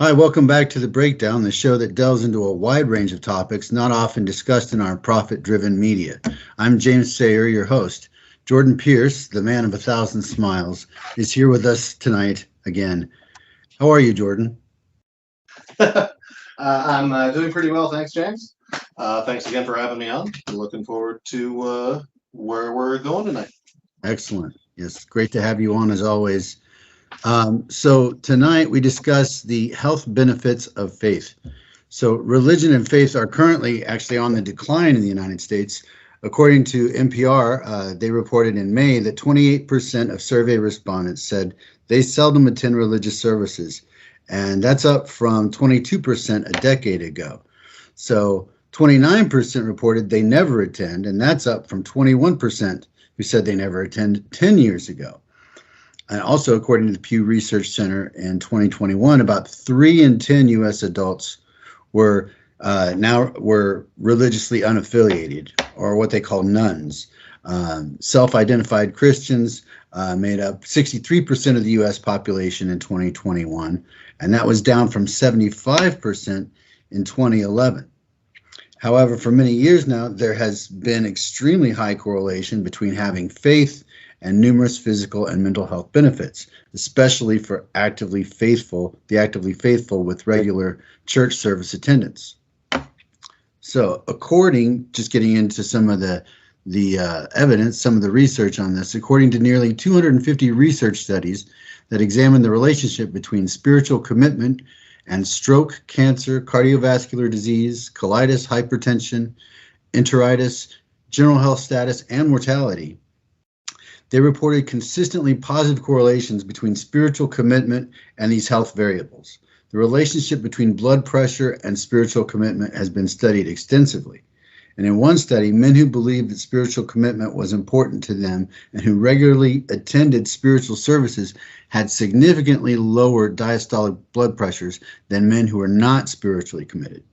Hi, welcome back to The Breakdown, the show that delves into a wide range of topics not often discussed in our profit-driven media. I'm James Sayer, your host. Jordan Pierce, the man of 1,000 smiles, is here with us tonight again. How are you, Jordan? I'm doing pretty well, thanks, James. Thanks again for having me on. Looking forward to where we're going tonight. Excellent. Yes, great to have you on as always. So tonight we discuss the health benefits of faith. So religion and faith are currently actually on the decline in the United States. According to NPR, they reported in May that 28% of survey respondents said they seldom attend religious services, and that's up from 22% a decade ago. So 29% reported they never attend, and that's up from 21% who said they never attend 10 years ago. And also, according to the Pew Research Center in 2021, about 3 in 10 U.S. adults were religiously unaffiliated, or what they call nuns. Self-identified Christians made up 63% of the U.S. population in 2021, and that was down from 75% in 2011. However, for many years now, there has been extremely high correlation between having faith and numerous physical and mental health benefits, especially for the actively faithful with regular church service attendance. So just getting into some of the evidence, some of the research on this, according to nearly 250 research studies that examine the relationship between spiritual commitment and stroke, cancer, cardiovascular disease, colitis, hypertension, enteritis, general health status, and mortality, they reported consistently positive correlations between spiritual commitment and these health variables. The relationship between blood pressure and spiritual commitment has been studied extensively. And in one study, men who believed that spiritual commitment was important to them and who regularly attended spiritual services had significantly lower diastolic blood pressures than men who were not spiritually committed.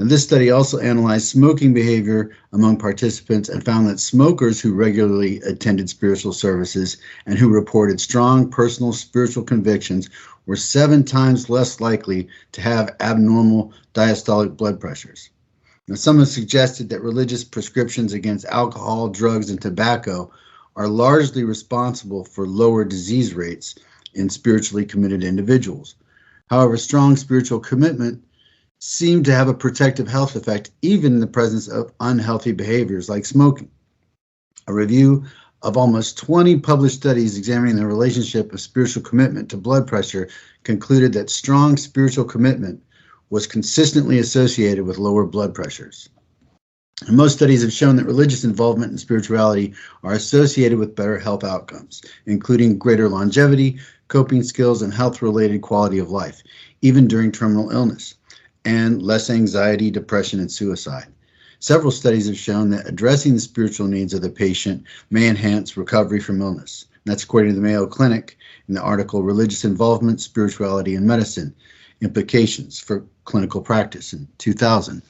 And this study also analyzed smoking behavior among participants and found that smokers who regularly attended spiritual services and who reported strong personal spiritual convictions were 7 times less likely to have abnormal diastolic blood pressures. Now, some have suggested that religious prescriptions against alcohol, drugs, and tobacco are largely responsible for lower disease rates in spiritually committed individuals. However, strong spiritual commitment seem to have a protective health effect even in the presence of unhealthy behaviors like smoking. A review of almost 20 published studies examining the relationship of spiritual commitment to blood pressure concluded that strong spiritual commitment was consistently associated with lower blood pressures. And most studies have shown that religious involvement and spirituality are associated with better health outcomes, including greater longevity, coping skills, and health-related quality of life, even during terminal illness, and less anxiety, depression, and suicide. Several studies have shown that addressing the spiritual needs of the patient may enhance recovery from illness. And that's according to the Mayo Clinic in the article Religious Involvement, Spirituality, and Medicine, Implications for Clinical Practice in 2000.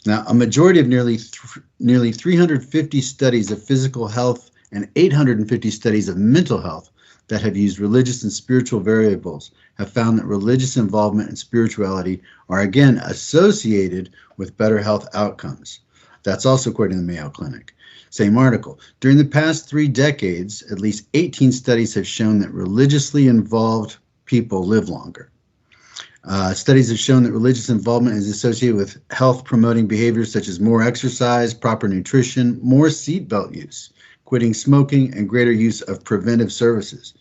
Now, a majority of nearly 350 studies of physical health and 850 studies of mental health that have used religious and spiritual variables have found that religious involvement and spirituality are again associated with better health outcomes. That's also according to the Mayo Clinic. Same article. During the past 3 decades, at least 18 studies have shown that religiously involved people live longer. Studies have shown that religious involvement is associated with health-promoting behaviors such as more exercise, proper nutrition, more seatbelt use, quitting smoking, and greater use of preventive services.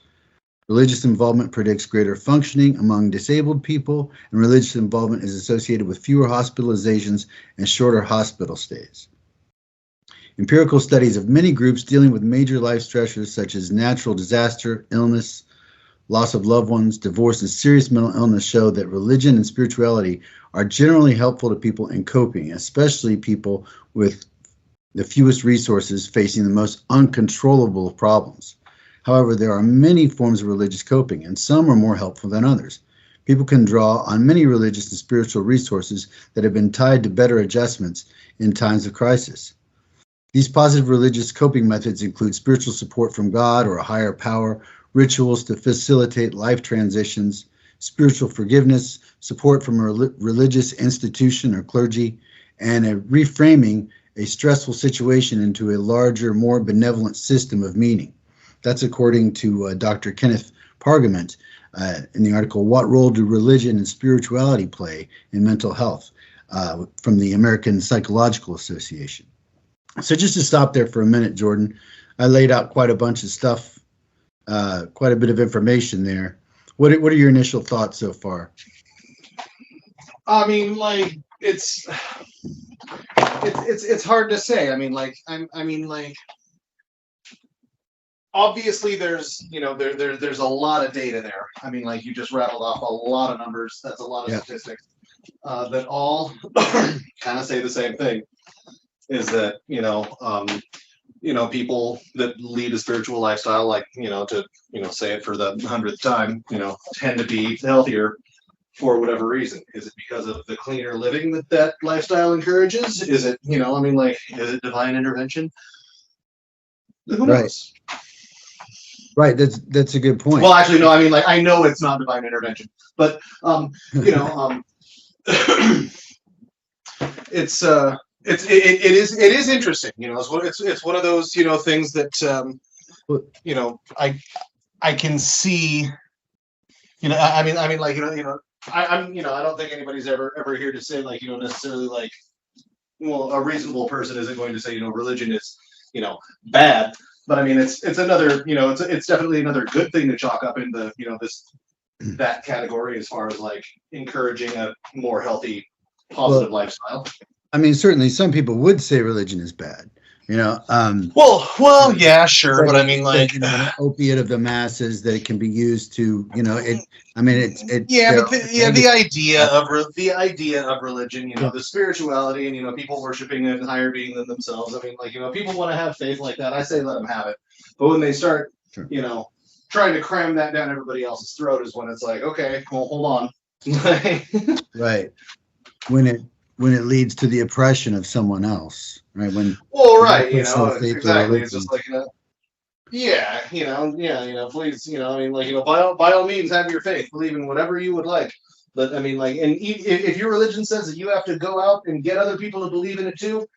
Religious involvement predicts greater functioning among disabled people, and religious involvement is associated with fewer hospitalizations and shorter hospital stays. Empirical studies of many groups dealing with major life stressors such as natural disaster, illness, loss of loved ones, divorce, and serious mental illness show that religion and spirituality are generally helpful to people in coping, especially people with the fewest resources facing the most uncontrollable of problems. However, there are many forms of religious coping, and some are more helpful than others. People can draw on many religious and spiritual resources that have been tied to better adjustments in times of crisis. These positive religious coping methods include spiritual support from God or a higher power, rituals to facilitate life transitions, spiritual forgiveness, support from a religious institution or clergy, and a reframing a stressful situation into a larger, more benevolent system of meaning. That's according to Dr. Kenneth Pargament in the article, What Role Do Religion and Spirituality Play in Mental Health? From the American Psychological Association. So just to stop there for a minute, Jordan, I laid out quite a bunch of stuff, quite a bit of information there. What are your initial thoughts so far? I mean, like it's hard to say. I mean, like obviously there's there's a lot of data there. I mean, like you just rattled off a lot of numbers. That's a lot of statistics that all kind of say the same thing. Is that people that lead a spiritual lifestyle, like to say it for the 100th time, tend to be healthier for whatever reason. Is it because of the cleaner living that lifestyle encourages? Is it is it divine intervention? Who knows? Right. That's a good point. Well, actually, no. I mean, like I know it's not divine intervention, but it is interesting. It's one of those things that I can see. I don't think anybody's ever here to say necessarily a reasonable person isn't going to say religion is bad, but I mean it's another it's definitely another good thing to chalk up in the that category as far as encouraging a more healthy, positive lifestyle. I mean, certainly some people would say religion is bad. Well, yeah, sure, but I mean, an opiate of the masses that it can be used to, it. I mean, the idea of religion, the spirituality, and people worshiping a higher being than themselves. I mean, people want to have faith like that. I say let them have it, but when they start, trying to cram that down everybody else's throat is when it's like, okay, well, hold on. Right. When it leads to the oppression of someone else, right? Right, exactly. It's just like, please, by all means, have your faith, believe in whatever you would like. But I mean, and if your religion says that you have to go out and get other people to believe in it too,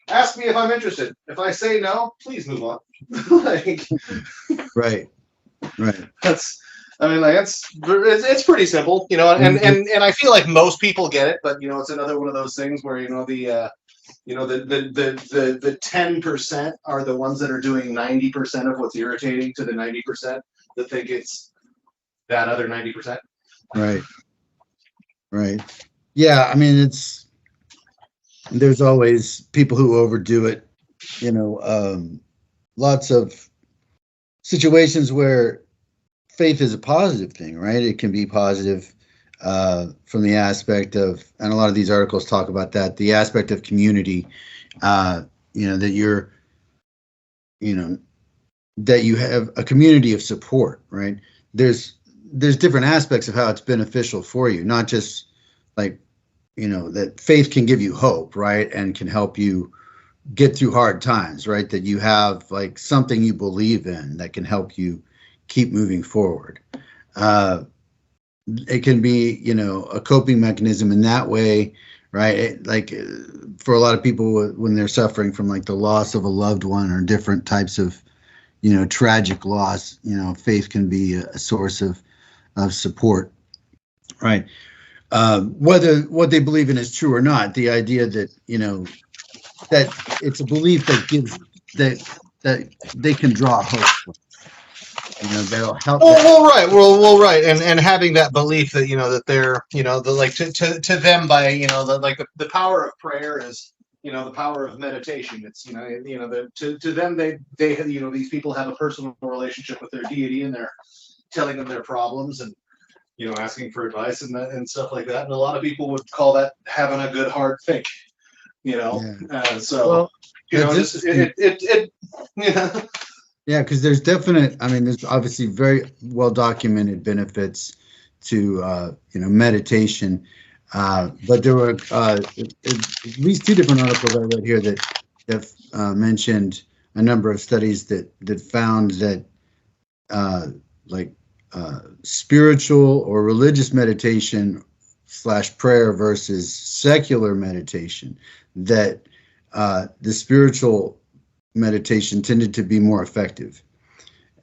ask me if I'm interested. If I say no, please move on. Right. It's pretty simple, and I feel like most people get it, but it's another one of those things where the 10% are the ones that are doing 90% of what's irritating to the 90% that think it's that other 90%. Right. Yeah, I mean there's always people who overdo it. Lots of situations where faith is a positive thing, right? It can be positive from the aspect of, and a lot of these articles talk about that, the aspect of community, that you're, that you have a community of support, right? There's different aspects of how it's beneficial for you, not just that faith can give you hope, right? And can help you get through hard times, right? That you have something you believe in that can help you keep moving forward. It can be, a coping mechanism in that way, right? For a lot of people when they're suffering from the loss of a loved one or different types of, tragic loss, faith can be a source of support, right? Whether what they believe in is true or not, the idea that, that it's a belief that gives that they can draw hope from. That'll help. Right, and having that belief that that they're to them by the power of prayer is the power of meditation. It's to them they these people have a personal relationship with their deity and they're telling them their problems and asking for advice and stuff like that. And a lot of people would call that having a good hard think. Yeah, because there's there's obviously very well documented benefits to meditation, but there were at least two different articles I read here that mentioned a number of studies that found that spiritual or religious meditation / prayer versus secular meditation, that the spiritual meditation tended to be more effective.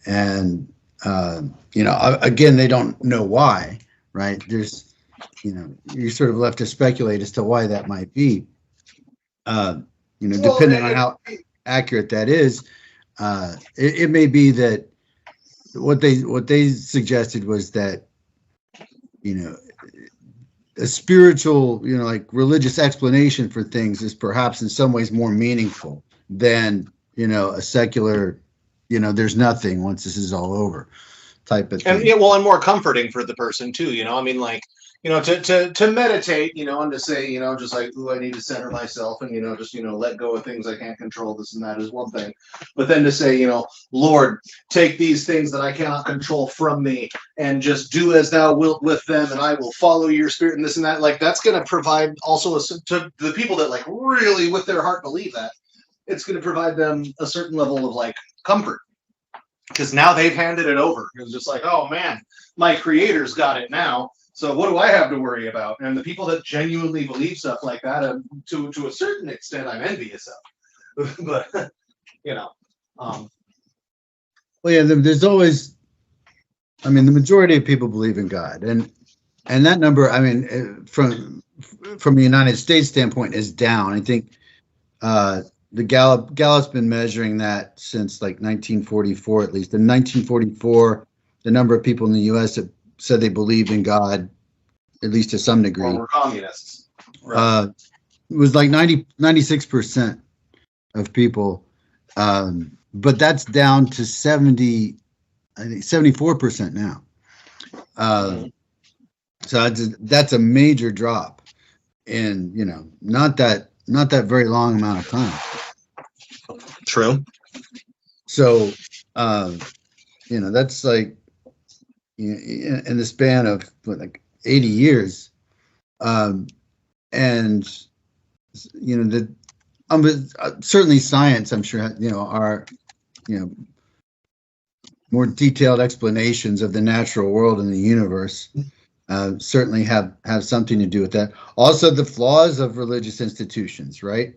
And, again, they don't know why, right? There's, you're sort of left to speculate as to why that might be. Depending on how accurate that is, it may be that what they suggested was that, a spiritual, like religious explanation for things is perhaps in some ways more meaningful than, a secular, there's nothing once this is all over type of thing. And and more comforting for the person too, I mean, like, to meditate, and to say, just like, ooh, I need to center myself and, just, let go of things I can't control, this and that is one thing. But then to say, Lord, take these things that I cannot control from me and just do as thou wilt with them, and I will follow your spirit and this and that. Like, that's going to provide also to the people that like really with their heart believe that, it's going to provide them a certain level of like comfort. Because now they've handed it over. It's just like, oh man, my creator's got it now. So what do I have to worry about? And the people that genuinely believe stuff like that, to a certain extent, I'm envious of. But Well, yeah, there's always, the majority of people believe in God, and that number, from the United States standpoint, is down. I think the Gallup's been measuring that since like 1944, at least. In 1944, the number of people in the U.S. that said they believed in God, at least to some degree, or were communists. Right. It was like 96% of people, but that's down to 74% now. So that's a major drop in not that very long amount of time. True. So that's like in the span of like 80 years, and certainly science, I'm sure, are more detailed explanations of the natural world and the universe certainly have something to do with that. Also, the flaws of religious institutions, right?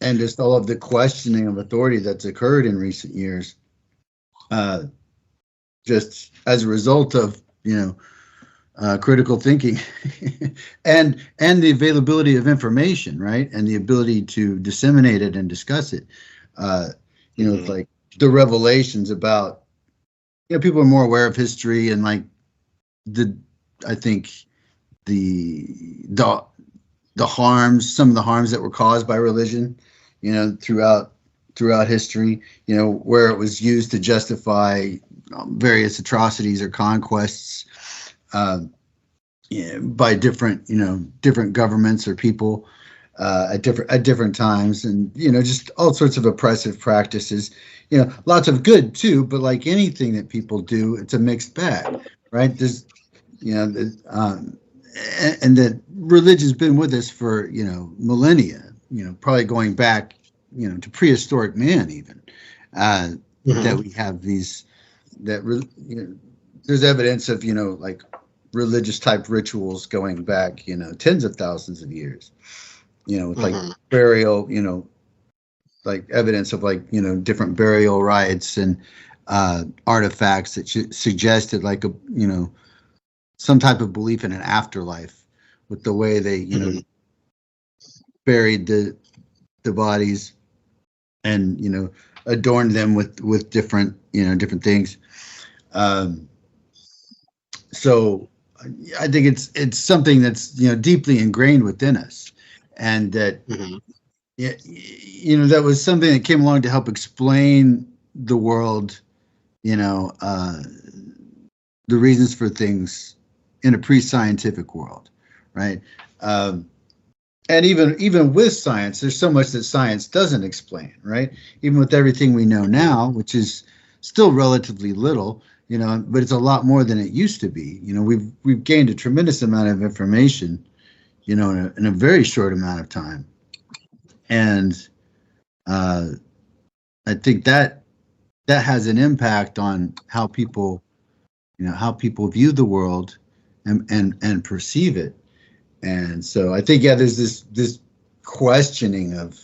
And just all of the questioning of authority that's occurred in recent years, just as a result of, critical thinking and the availability of information, right? And the ability to disseminate it and discuss it. It's like the revelations about, people are more aware of history and like I think the harms, some of the harms that were caused by religion, throughout history, where it was used to justify various atrocities or conquests by different governments or people at different times, and just all sorts of oppressive practices. Lots of good too, but like anything that people do, it's a mixed bag, right? There's and that religion's been with us for millennia, probably going back to prehistoric man even, that we have these there's evidence of like religious type rituals going back tens of thousands of years, with like burial, like evidence of like different burial rites and artifacts that suggested like a some type of belief in an afterlife, with the way they buried the bodies and adorned them with different different things. So I think it's something that's deeply ingrained within us, and that that was something that came along to help explain the world, the reasons for things in a pre-scientific world, right? And even with science, there's so much that science doesn't explain, right? Even with everything we know now, which is still relatively little, but it's a lot more than it used to be. We've gained a tremendous amount of information, in a very short amount of time, and I think that has an impact on how people, how people view the world and perceive it. And so I think, yeah, there's this questioning of,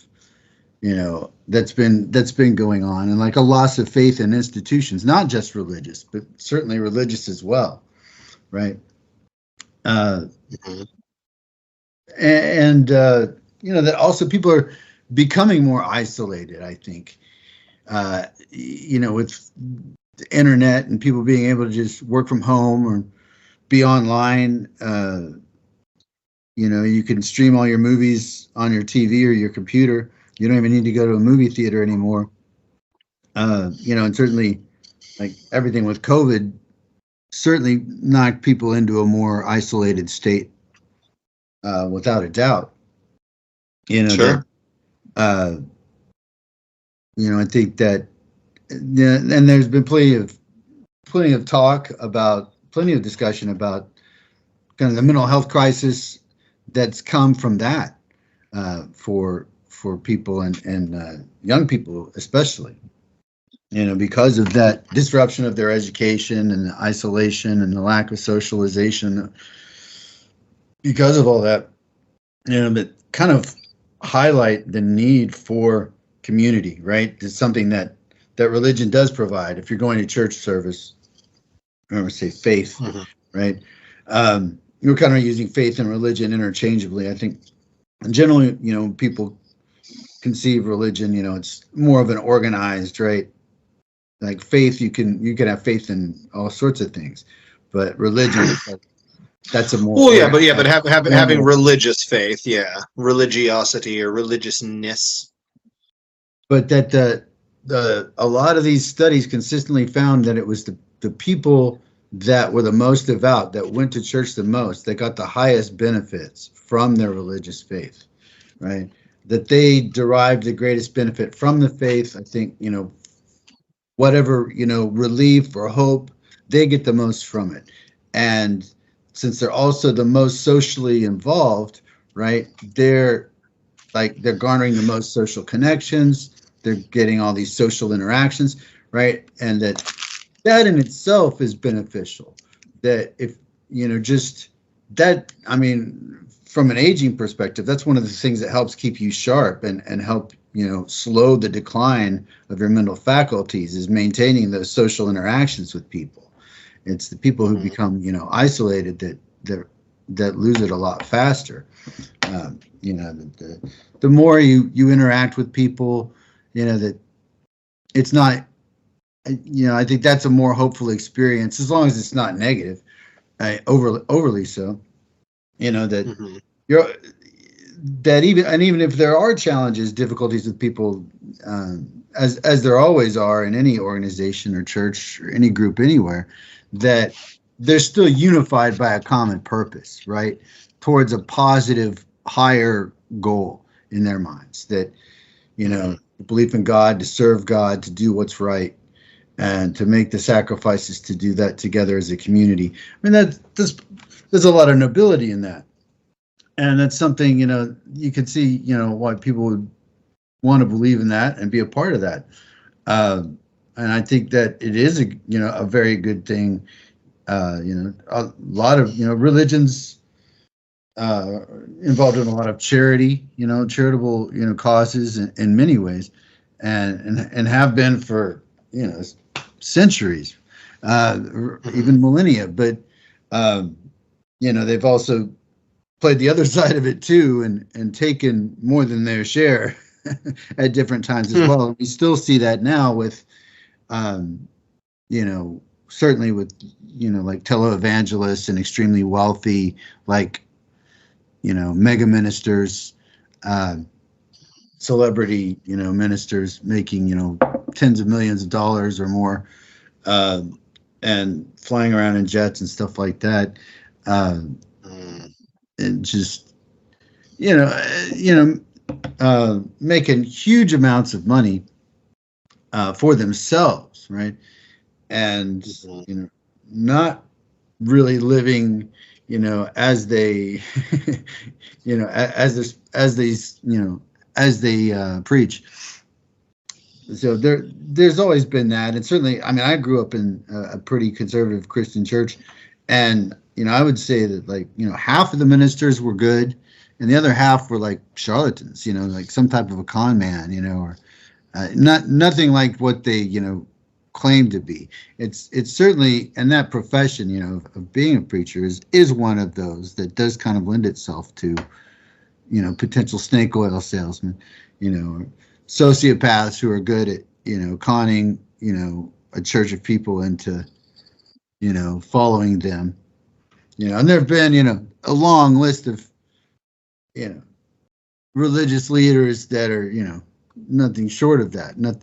that's been going on, and like a loss of faith in institutions, not just religious, but certainly religious as well, right? Mhm. And that also people are becoming more isolated, I think, with the internet and people being able to just work from home or be online. You can stream all your movies on your TV or your computer. You don't even need to go to a movie theater anymore. And certainly, like everything with COVID, certainly knocked people into a more isolated state, without a doubt. Sure. I think that, and there's been plenty of talk about, plenty of discussion about kind of the mental health crisis that's come from that, for people and young people especially, because of that disruption of their education and the isolation and the lack of socialization. Because of all that, that kind of highlight the need for community, right? It's something that religion does provide. If you're going to church service, remember, say faith, Mm-hmm. right? We're kind of using faith and religion interchangeably. I think generally, people conceive religion, it's more of an organized, right? Like faith, you can have faith in all sorts of things, but religion, that's a more. Well, yeah, but having religious faith, religiosity or religiousness. But that a lot of these studies consistently found that it was the people that were the most devout, that went to church the most, that got the highest benefits from their religious faith, right? That they derived the greatest benefit from the faith. I think, whatever, relief or hope, they get the most from it. And since they're also the most socially involved, right, they're garnering the most social connections, they're getting all these social interactions, right? And that in itself is beneficial. That if, just that, I mean, from an aging perspective, that's one of the things that helps keep you sharp and help, slow the decline of your mental faculties, is maintaining those social interactions with people. It's the people who become, isolated that lose it a lot faster. The more you interact with people, that it's not, I think that's a more hopeful experience, as long as it's not negative, overly so. That you're that even if there are challenges, difficulties with people, as there always are in any organization or church or any group anywhere, that they're still unified by a common purpose, right, towards a positive, higher goal in their minds. That belief in God, to serve God, to do what's right, and to make the sacrifices to do that together as a community. I mean, there's a lot of nobility in that. And that's something, you can see, why people would want to believe in that and be a part of that. And I think that it is a very good thing. A lot of, religions involved in a lot of charity, charitable, causes in many ways, and have been for, centuries, even millennia. But, they've also played the other side of it too, and taken more than their share at different times as well. And we still see that now with, certainly with, like televangelists and extremely wealthy, like, mega ministers, celebrity, ministers making, tens of millions of dollars or more, and flying around in jets and stuff like that. And just, making huge amounts of money, for themselves, right? And, not really living, as they, as they preach. So there's always been that, and certainly, I mean, I grew up in a pretty conservative Christian church, and I would say that, like, half of the ministers were good, and the other half were like charlatans, like some type of a con man, or nothing like what they claim to be. It's certainly, and that profession, of being a preacher is one of those that does kind of lend itself to potential snake oil salesmen, or sociopaths who are good at conning a church of people into following them, and there have been a long list of religious leaders that are nothing short of that, not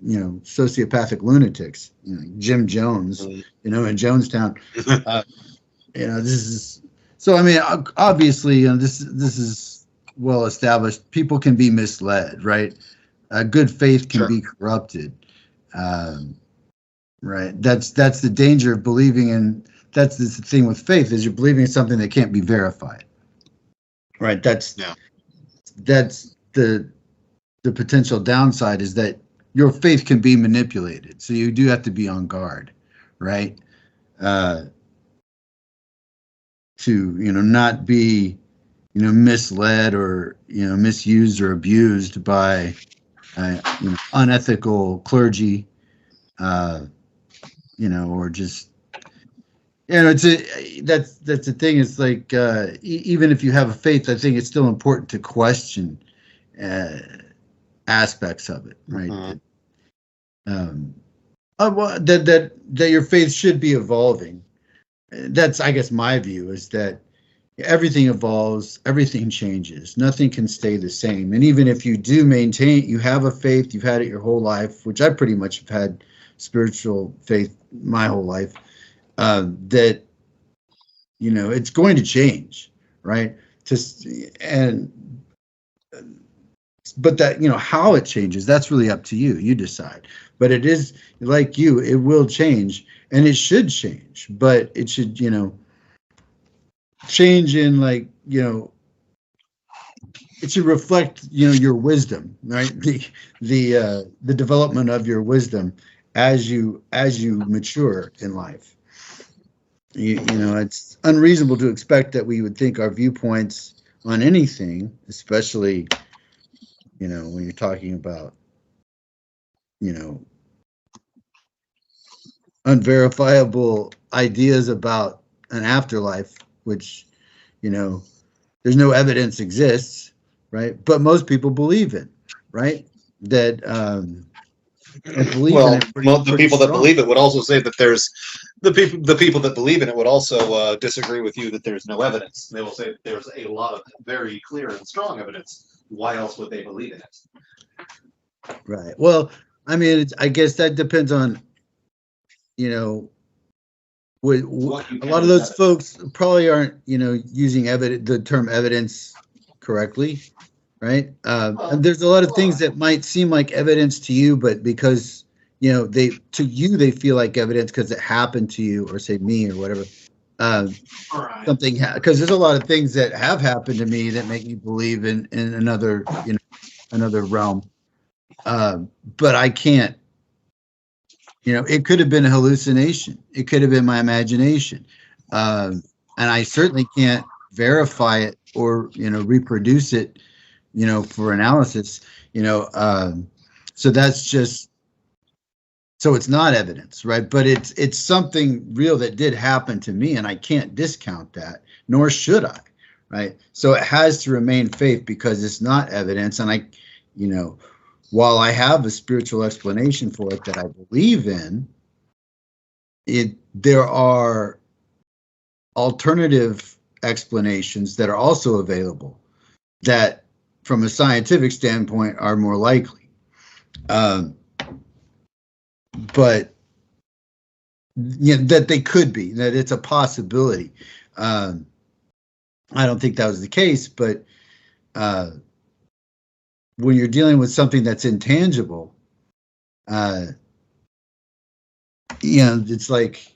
sociopathic lunatics, Jim Jones, in Jonestown. This is, so I mean, obviously, this is well established. People can be misled, right? Good faith can be corrupted, right? That's the danger of believing in. That's the thing with faith, is you're believing in something that can't be verified, right? That's the potential downside, is that your faith can be manipulated. So you do have to be on guard, right? To not be misled or misused or abused by unethical clergy, or just that's the thing. It's like, even if you have a faith, I think it's still important to question aspects of it, right? That your faith should be evolving. That's, I guess, my view, is that everything evolves, everything changes, nothing can stay the same. And even if you do maintain, you have a faith, you've had it your whole life, which I pretty much have had spiritual faith my whole life, that it's going to change, right? But that, how it changes, that's really up to you. You decide. But it is, like you, it will change, and it should change. But it should, change in, like, it should reflect, your wisdom, right? The development of your wisdom as you mature in life. It's unreasonable to expect that we would think our viewpoints on anything, especially when you're talking about, unverifiable ideas about an afterlife, which, there's no evidence exists, right? But most people believe in, right? That, and believe in it the people that believe it would also say that there's the people that believe in it would also disagree with you that there's no evidence. They will say that there's a lot of very clear and strong evidence. Why else would they believe in it? Right. Well, I mean, I guess that depends on, a lot of those folks probably aren't, using the term evidence correctly, right? And there's a lot of things that might seem like evidence to you, but because they feel like evidence because it happened to you, or say me, or whatever. Something, because there's a lot of things that have happened to me that make me believe in another another realm. But I can't. It could have been a hallucination. It could have been my imagination, and I certainly can't verify it or reproduce it, for analysis. So that's just, so it's not evidence, right? But it's something real that did happen to me, and I can't discount that, nor should I, right? So it has to remain faith because it's not evidence, and while I have a spiritual explanation for it that I believe in, there are alternative explanations that are also available that, from a scientific standpoint, are more likely. But that they could be, that it's a possibility. I don't think that was the case, but when you're dealing with something that's intangible, it's like,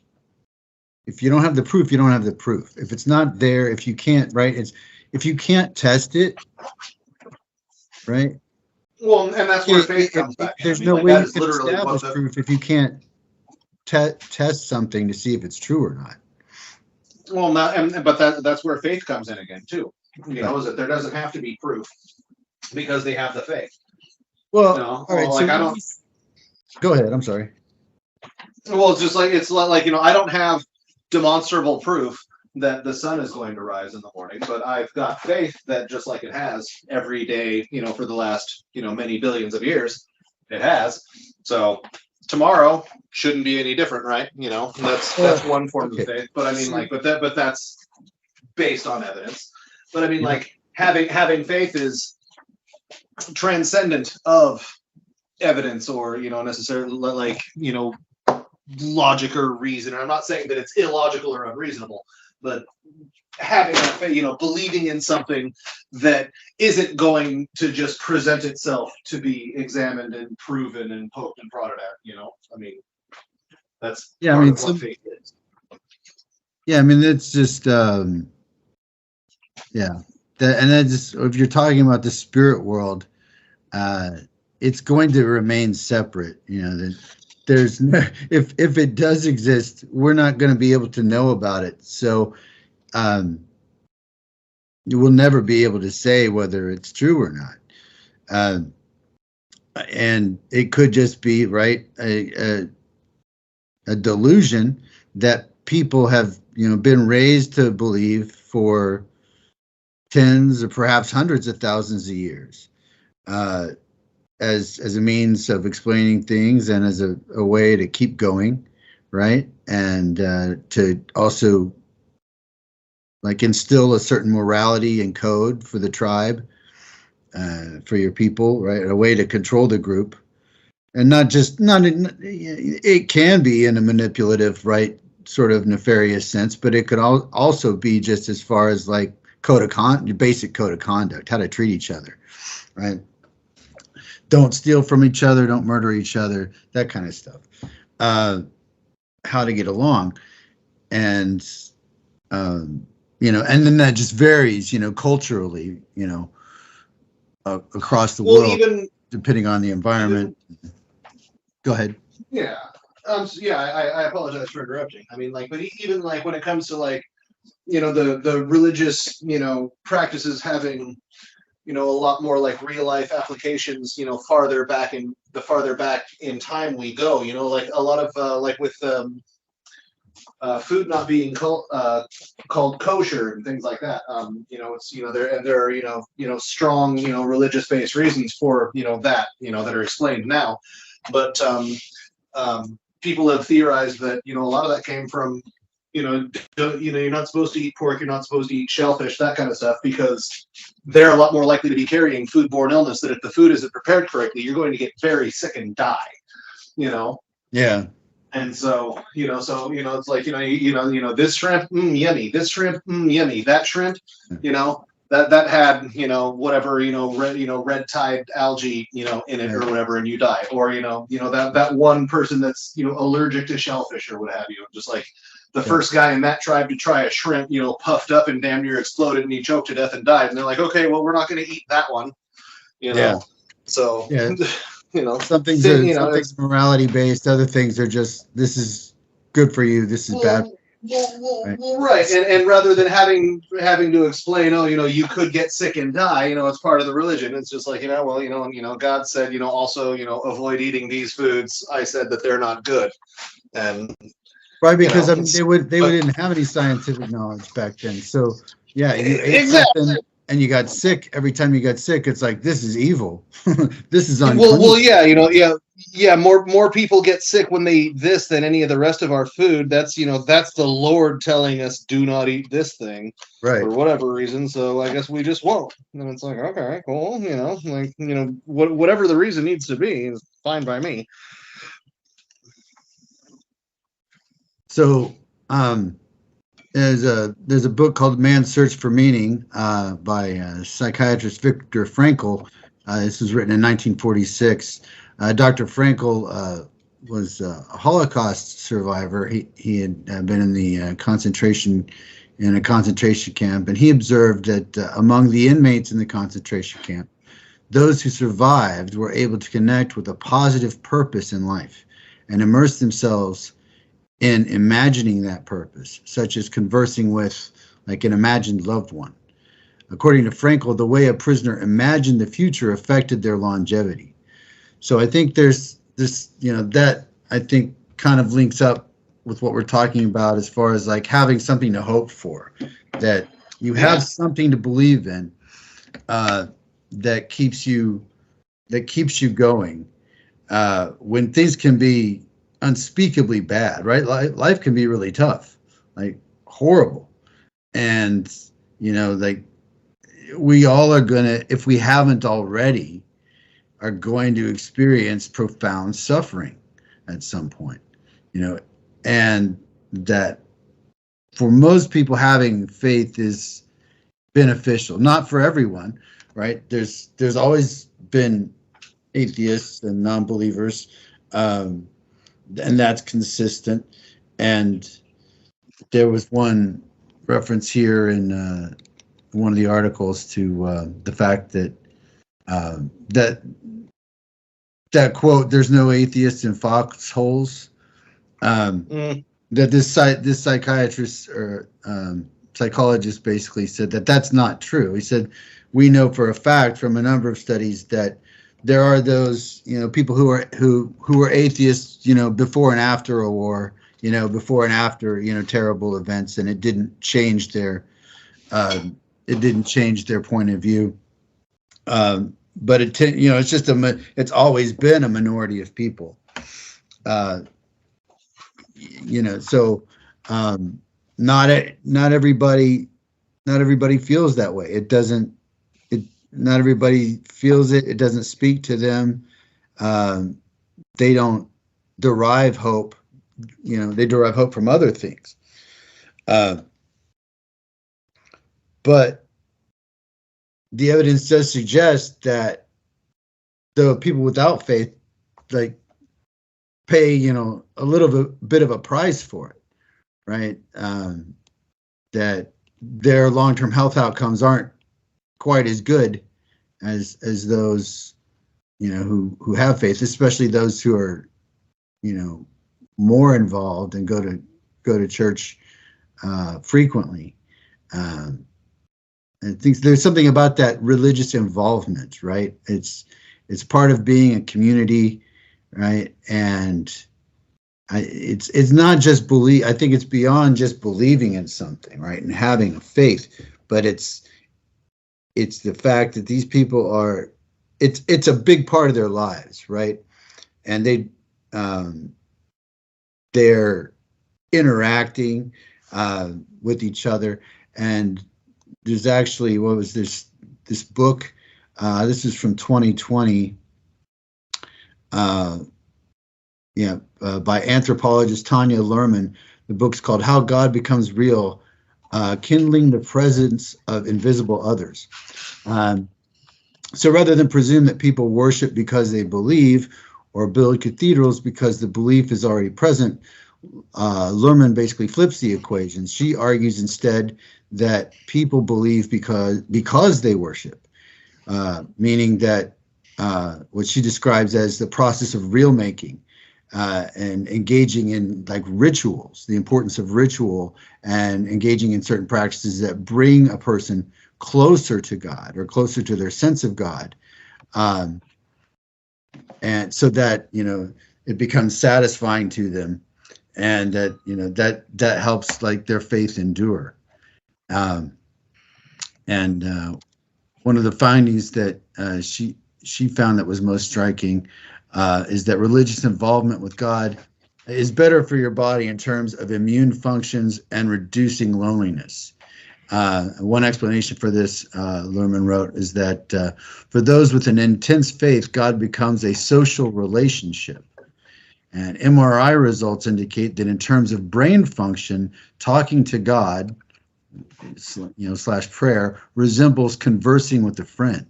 if you don't have the proof, you don't have the proof. If it's not there, if you can't, right? If you can't test it, right? Well, and that's where faith comes back. There's I mean, no like way that you is can literally what establish proof if you can't test something to see if it's true or not. well, not, and but that's where faith comes in again too. You know, Right. is that there doesn't have to be proof because they have the faith. Well, You know, all right. well, So like I don't. go ahead. I'm sorry. Well, it's like you know, I don't have demonstrable proof that the sun is going to rise in the morning, but I've got faith that just like it has every day, you know, for the last many billions of years, it has. So tomorrow shouldn't be any different, right? You know, that's one form Okay. of faith. But I mean, like, but that's based on evidence. But I mean, Yeah. like having faith is transcendent of evidence or necessarily like logic or reason. I'm not saying that it's illogical or unreasonable, but having that faith, believing in something that isn't going to just present itself to be examined and proven and poked and prodded at. I mean, that's Yeah. part I mean, of what faith is. yeah. I mean, it's just yeah. And then just if you're talking about the spirit world, it's going to remain separate. That there's no, if it does exist, we're not going to be able to know about it. So you will never be able to say whether it's true or not. And it could just be right a delusion that people have been raised to believe for tens or perhaps hundreds of thousands of years. As a means of explaining things and as a way to keep going, right? And to also like instill a certain morality and code for the tribe, for your people, right? A way to control the group, and not it can be in a manipulative, right, sort of nefarious sense, but it could also be just as far as like basic code of conduct, how to treat each other, right? Don't steal from each other, don't murder each other, that kind of stuff. How to get along. And, and then that just varies, culturally, across the world, depending on the environment. Go ahead. Yeah. I apologize for interrupting. I mean, like, but even like when it comes to like, the religious, practices having a lot more like real life applications, the farther back in time we go, like a lot of like with food not being called kosher and things like that. It's there are strong religious based reasons for that that are explained now, but people have theorized that a lot of that came from you're not supposed to eat pork, you're not supposed to eat shellfish, that kind of stuff, because they're a lot more likely to be carrying foodborne illness, that if the food isn't prepared correctly, you're going to get very sick and die. Yeah. And so it's like this shrimp, yummy, this shrimp, yummy, that shrimp, that had whatever red tide algae in it or whatever, and you die, or that one person that's allergic to shellfish or what have you, just like the first guy in that tribe to try a shrimp, puffed up and damn near exploded and he choked to death and died. And they're like, okay, well, we're not going to eat that one, So, some things are morality based. Other things are just, this is good for you. This is bad. Right. And rather than having to explain, you could get sick and die, it's part of the religion. It's just like, God said, also, avoid eating these foods. I said that they're not good. And right, because they didn't have any scientific knowledge back then. So you ate something and you got sick. Every time you got sick, it's like, this is evil. This is unclean. Well, more people get sick when they eat this than any of the rest of our food. That's that's the Lord telling us do not eat this thing, right, for whatever reason. So I guess we just won't. And it's like, okay, cool, whatever the reason needs to be is fine by me. So there's a book called Man's Search for Meaning by psychiatrist Viktor Frankl. This was written in 1946. Dr. Frankl was a Holocaust survivor. He had been in a concentration camp, and he observed that among the inmates in the concentration camp, those who survived were able to connect with a positive purpose in life and immerse themselves in imagining that purpose, such as conversing with like an imagined loved one. According to Frankl, the way a prisoner imagined the future affected their longevity. So I think there's this, that I think kind of links up with what we're talking about as far as like having something to hope for, that you have something to believe in, that keeps you going when things can be unspeakably bad, right? Life can be really tough, like horrible, and like we all are gonna, if we haven't already, are going to experience profound suffering at some point, and that for most people having faith is beneficial. Not for everyone, right? There's always been atheists and non-believers, and that's consistent. And there was one reference here in one of the articles to the fact that that quote, "There's no atheists in foxholes." That this psychiatrist or psychologist basically said that that's not true. He said, "We know for a fact from a number of studies that there are those people who are atheists before and after a war, before and after terrible events, and it didn't change their point of view." But it's just it's always been a minority of people. So not everybody feels that way. Not everybody feels it. It doesn't speak to them. They don't derive hope. They derive hope from other things. But the evidence does suggest that the people without faith, like, pay, a little bit of a price for it, right? That their long-term health outcomes aren't quite as good as those, who have faith, especially those who are, more involved and go to church frequently. I think there's something about that religious involvement, right? It's part of being a community, right? And it's not just believe. I think it's beyond just believing in something, right, and having a faith, but it's the fact that these people are. It's a big part of their lives, right? And they're interacting with each other. And there's actually, what was this book? This is from 2020. By anthropologist Tanya Luhrmann. The book's called How God Becomes Real, Kindling the Presence of Invisible Others. So rather than presume that people worship because they believe or build cathedrals because the belief is already present, Luhrmann basically flips the equation. She argues instead that people believe because they worship, meaning that what she describes as the process of real making, and engaging in like rituals, the importance of ritual, and engaging in certain practices that bring a person closer to God or closer to their sense of God, and so that it becomes satisfying to them, and that that helps like their faith endure. And one of the findings that she found that was most striking is that religious involvement with God is better for your body in terms of immune functions and reducing loneliness. One explanation for this, Luhrmann wrote, is that for those with an intense faith, God becomes a social relationship. And MRI results indicate that in terms of brain function, talking to God, / prayer, resembles conversing with a friend.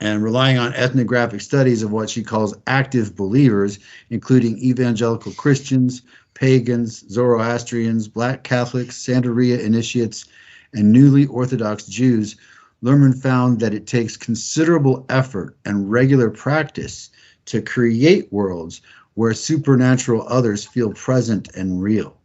And relying on ethnographic studies of what she calls active believers, including evangelical Christians, pagans, Zoroastrians, Black Catholics, Santeria initiates, and newly Orthodox Jews, Lerman found that it takes considerable effort and regular practice to create worlds where supernatural others feel present and real.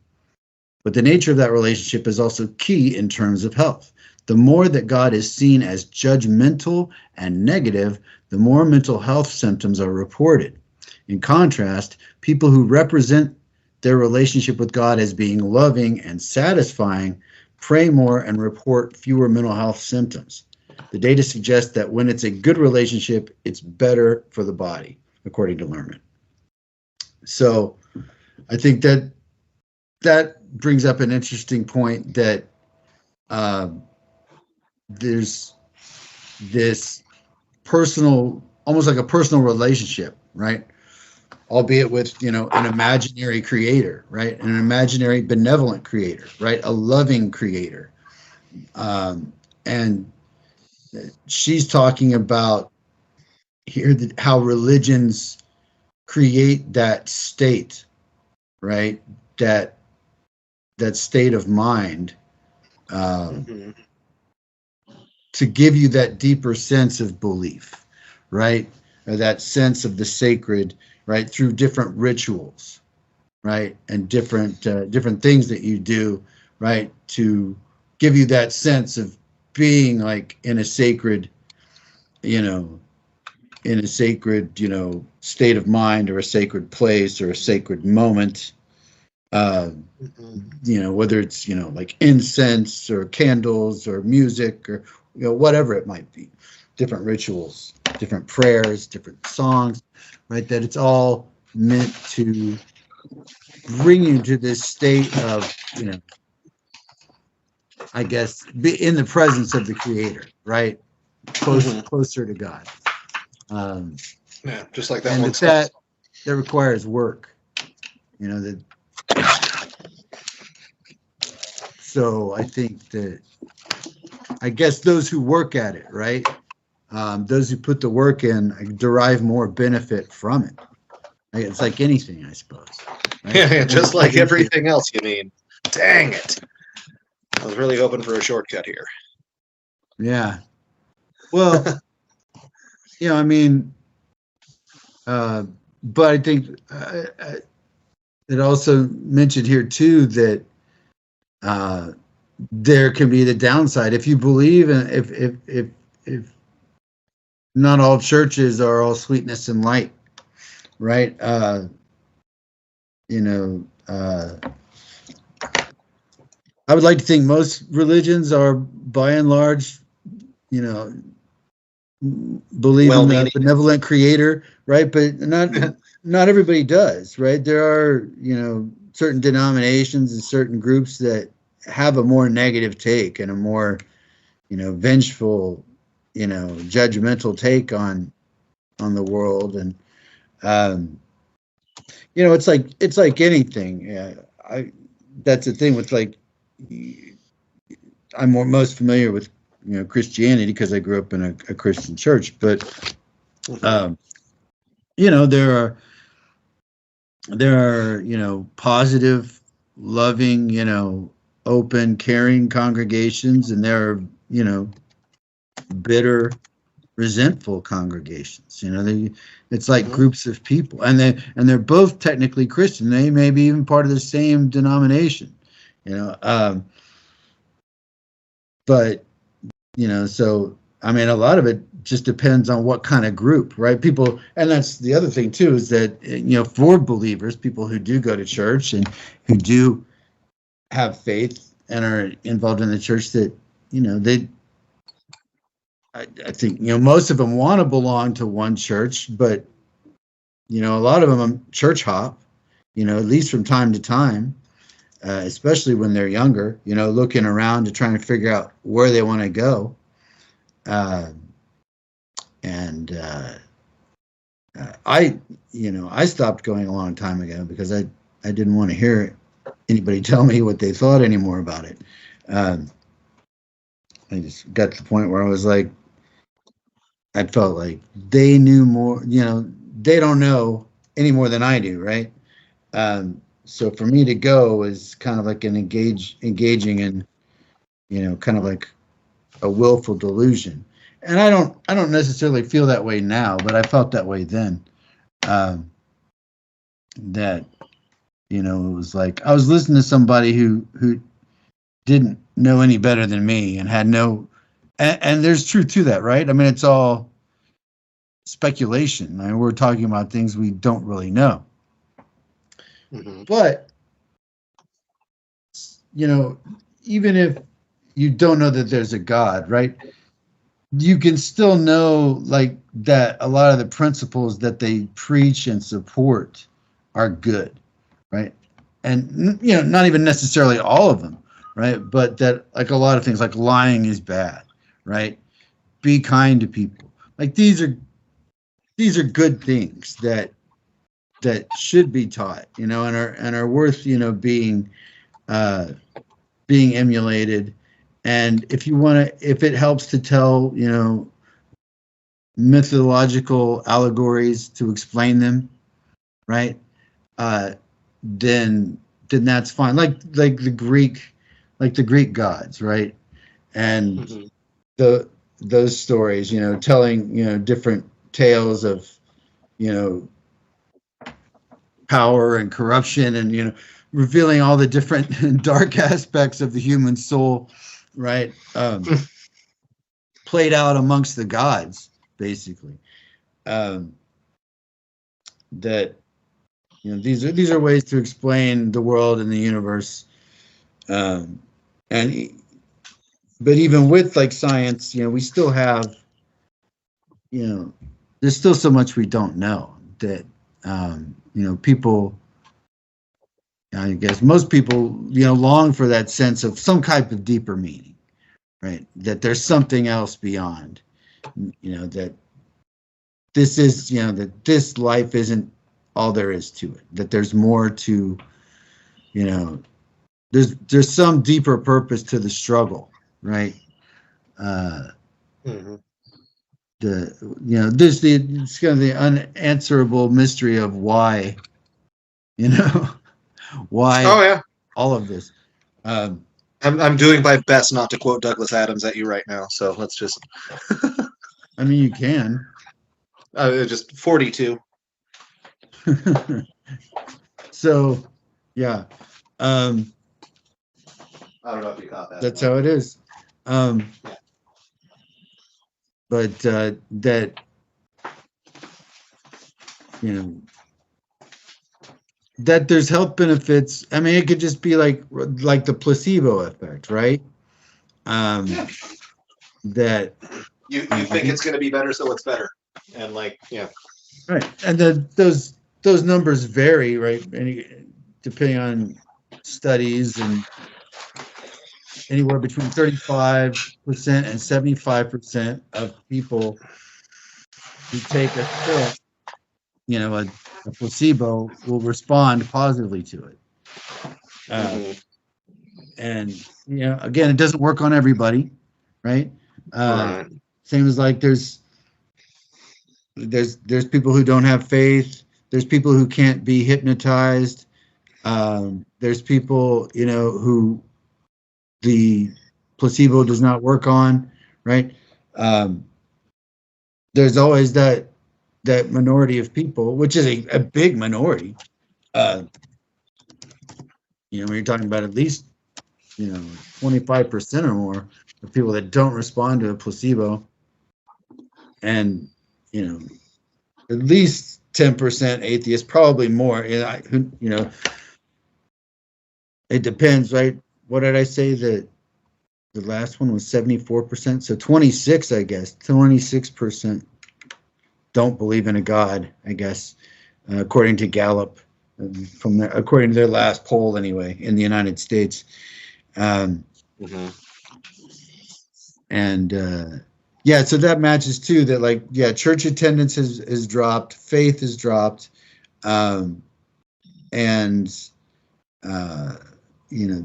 But the nature of that relationship is also key in terms of health. The more that God is seen as judgmental and negative, the more mental health symptoms are reported. In contrast, people who represent their relationship with God as being loving and satisfying pray more and report fewer mental health symptoms. The data suggests that when it's a good relationship, it's better for the body, according to Lerman. So I think that brings up an interesting point, that there's this personal, almost like a personal relationship, right? Albeit with, an imaginary creator, right? An imaginary benevolent creator, right? A loving creator. And she's talking about here how religions create that state, right? That state of mind, to give you that deeper sense of belief, right? Or that sense of the sacred, right? Through different rituals, right? And different things that you do, right? To give you that sense of being like in a sacred, state of mind, or a sacred place, or a sacred moment. Whether it's, like incense or candles or music, or, whatever it might be, different rituals, different prayers, different songs, right? That it's all meant to bring you to this state of, I guess, be in the presence of the Creator, right? Closer to God. Just like that. And that requires work, so I think that, I guess, those who work at it, right? Those who put the work in derive more benefit from it. It's like anything, I suppose. Right? Yeah, just like everything else, you mean. Dang it. I was really hoping for a shortcut here. Yeah. Well, but I think it also mentioned here too that there can be the downside if you believe, and if not all churches are all sweetness and light, right? I would like to think most religions are, by and large, believe in the benevolent creator, right? But not everybody does, right? There are, certain denominations and certain groups that have a more negative take and a more, vengeful, judgmental take on the world. And it's like anything. That's the thing with, like, I'm most familiar with Christianity because I grew up in a Christian church, but there are positive, loving, open, caring congregations, and there are bitter, resentful congregations. It's like groups of people, and they're both technically Christian. They may be even part of the same denomination, but so I mean, a lot of it just depends on what kind of group, right? People, and that's the other thing too, is that for believers, people who do go to church and who do have faith and are involved in the church, that I think most of them want to belong to one church, but a lot of them church hop, at least from time to time, especially when they're younger, looking around to try and figure out where they want to go. I stopped going a long time ago because I didn't want to hear anybody tell me what they thought anymore about it. I just got to the point where I was like, I felt like they knew more, they don't know any more than I do, right? So for me to go is kind of like an engaging in, kind of like a willful delusion. And I don't necessarily feel that way now, but I felt that way then. That, you know, it was like I was listening to somebody who didn't know any better than me and had no, and there's truth to that, right? I mean, it's all speculation. I mean, we're talking about things we don't really know. Mm-hmm. But, you know, even if you don't know that there's a God, right? You can still know, like, that a lot of the principles that they preach and support are good, right? And, you know, not even necessarily all of them, right? But that, like, a lot of things, like lying is bad, right? Be kind to people. Like, these are good things that should be taught, you know, and are worth, you know, being emulated. And if it helps to tell, you know, mythological allegories to explain them, right? Then that's fine. Like the Greek gods, right? And Mm-hmm. those stories, you know, telling, you know, different tales of, you know, power and corruption, and, you know, revealing all the different dark aspects of the human soul, right? Played out amongst the gods, basically. That, you know, these are ways to explain the world and the universe. And but even with, like, science, you know, we still have, you know, there's still so much we don't know that, you know, people, I guess most people, you know, long for that sense of some type of deeper meaning, right? That there's something else beyond, you know, that this is, you know, that this life isn't all there is to it, that there's more to, you know, there's some deeper purpose to the struggle, right? Mm-hmm. You know, it's kind of the unanswerable mystery of why, you know, why Oh yeah, all of this. I'm doing my best not to quote Douglas Adams at you right now. So let's just. I mean, you can. Just 42. So, yeah. I don't know if you caught that. That's how it is. But that, you know, that there's health benefits. I mean, it could just be like the placebo effect, right? Yeah. That You think it's going to be better, so it's better, and like, yeah, right, and then those numbers vary, right? Depending on studies, and anywhere between 35% and 75% of people who take a pill, you know, a placebo, will respond positively to it. And, you know, again, it doesn't work on everybody, right? right. Same as, like, there's people who don't have faith. There's people who can't be hypnotized. There's people, you know, who the placebo does not work on, right? There's always that minority of people, which is a big minority. You know, when you're talking about at least, you know, 25% or more of people that don't respond to a placebo, and, you know, at least 10% atheists, probably more. You know, it depends, right? What did I say that the last one was 74%? So 26, I guess, 26% don't believe in a God, I guess, according to Gallup, according to their last poll, anyway, in the United States. And yeah, so that matches too. That, like, yeah, church attendance has dropped, faith has dropped, and you know,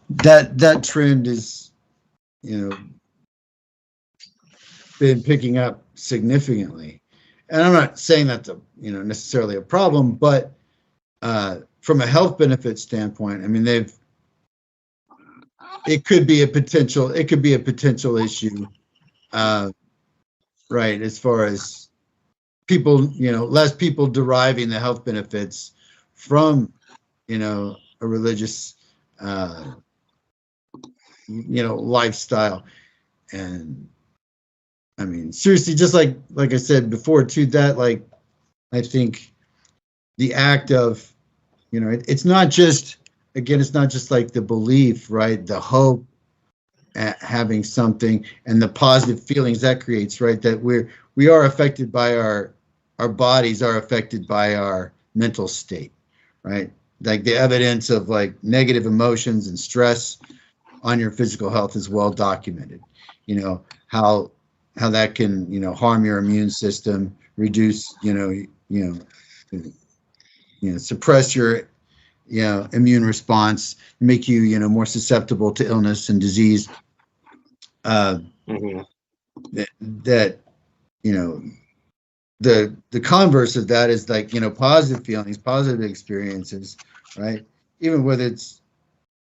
that trend is, you know, been picking up significantly. And I'm not saying that's you know, necessarily a problem, but from a health benefit standpoint, I mean, it could be a potential issue, right? As far as people, less people deriving the health benefits from, a religious, lifestyle. And I mean, seriously, just like I said before too, that I think the act of, it's not just, again, it's not just like the belief, right? The hope at having something and the positive feelings that creates, right? That we are affected by our bodies are affected by our mental state, right? Like the evidence of like negative emotions and stress on your physical health is well documented. How that can, harm your immune system, reduce, suppress your, immune response, make you, more susceptible to illness and disease. That the converse of that is like, positive feelings, positive experiences, right? Even whether it's,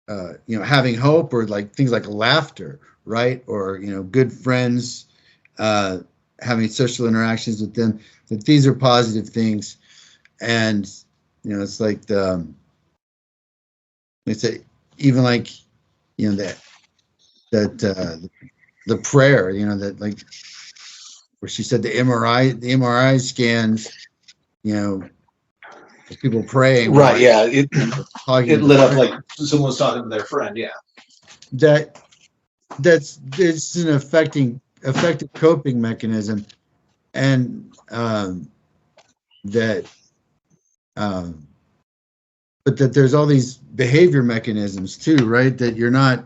having hope or like things like laughter, right? Or, good friends, having social interactions with them, that these are positive things. And, it's like it's even like, that the prayer, that like, where she said the MRI scans, people praying. Right. Yeah. It lit up like someone was talking to their friend. Yeah. It's an effective coping mechanism, and but that there's all these behavior mechanisms too, right? That you're not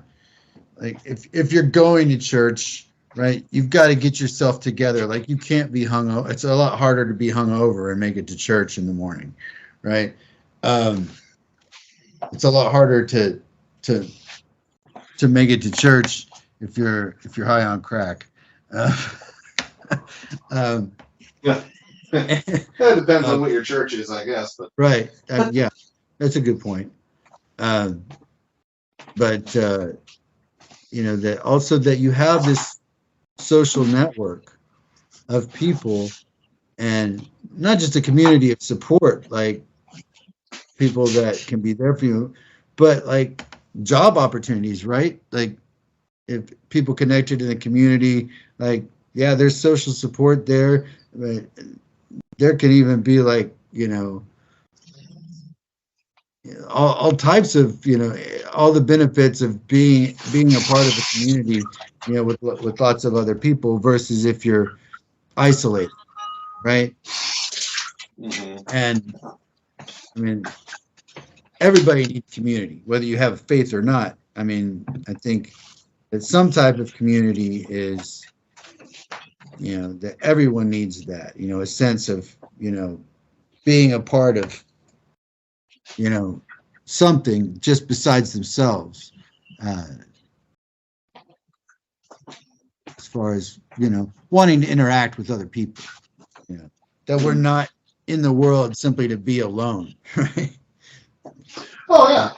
like, if you're going to church, right, you've got to get yourself together. Like you can't be hungover. It's a lot harder to be hungover and make it to church in the morning, right? It's a lot harder to make it to church if you're high on crack. Yeah, that depends on what your church is, I guess. But right, yeah, that's a good point. But that also that you have this social network of people, and not just a community of support, like people that can be there for you, but like job opportunities, right? Like if people connected in the community, like, yeah, there's social support there, but there can even be like, all types of, all the benefits of being a part of a community, with lots of other people versus if you're isolated, right? And I mean, everybody needs community, whether you have faith or not. I mean, I think that some type of community is, that everyone needs that, a sense of, being a part of, something just besides themselves, as far as, wanting to interact with other people, that we're not in the world simply to be alone, right? Oh yeah.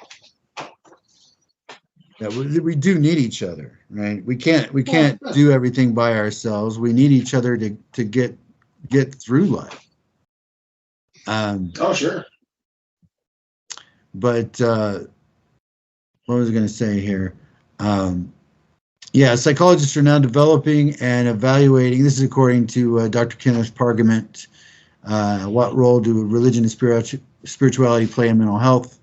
That we do need each other, right? We can't do everything by ourselves. We need each other to get through life. Oh sure. But what was I going to say here? Yeah, psychologists are now developing and evaluating. This is according to Dr. Kenneth Pargament. What role do religion and spirituality play in mental health?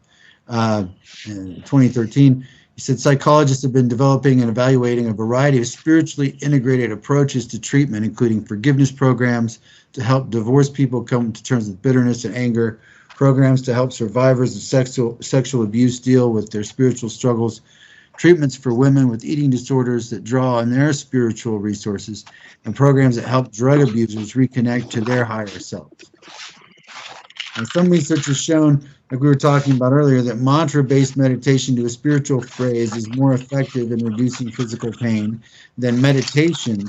In 2013, he said psychologists have been developing and evaluating a variety of spiritually integrated approaches to treatment, including forgiveness programs to help divorced people come to terms with bitterness and anger, programs to help survivors of sexual abuse deal with their spiritual struggles, treatments for women with eating disorders that draw on their spiritual resources, and programs that help drug abusers reconnect to their higher selves. And some research has shown, like we were talking about earlier, that mantra-based meditation to a spiritual phrase is more effective in reducing physical pain than meditation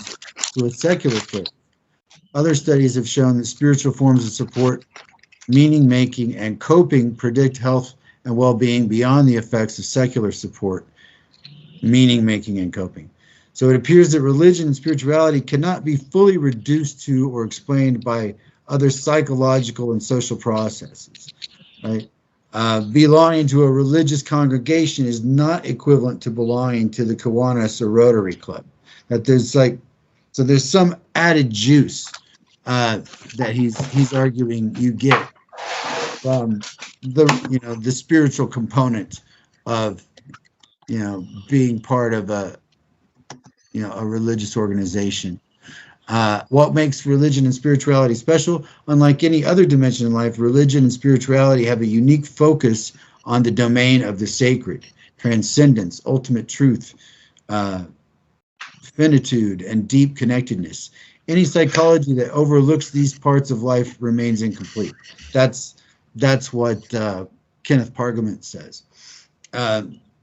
to a secular phrase. Other studies have shown that spiritual forms of support, meaning making, and coping predict health and well-being beyond the effects of secular support. meaning making, and coping. So it appears that religion and spirituality cannot be fully reduced to or explained by other psychological and social processes, right? Belonging to a religious congregation is not equivalent to belonging to the Kiwanis or Rotary Club. That there's there's some added juice that he's arguing you get from the spiritual component of being part of a religious organization. What makes religion and spirituality special? Unlike any other dimension in life, religion and spirituality have a unique focus on the domain of the sacred, transcendence, ultimate truth, finitude, and deep connectedness. Any psychology that overlooks these parts of life remains incomplete. That's what Kenneth Pargament says,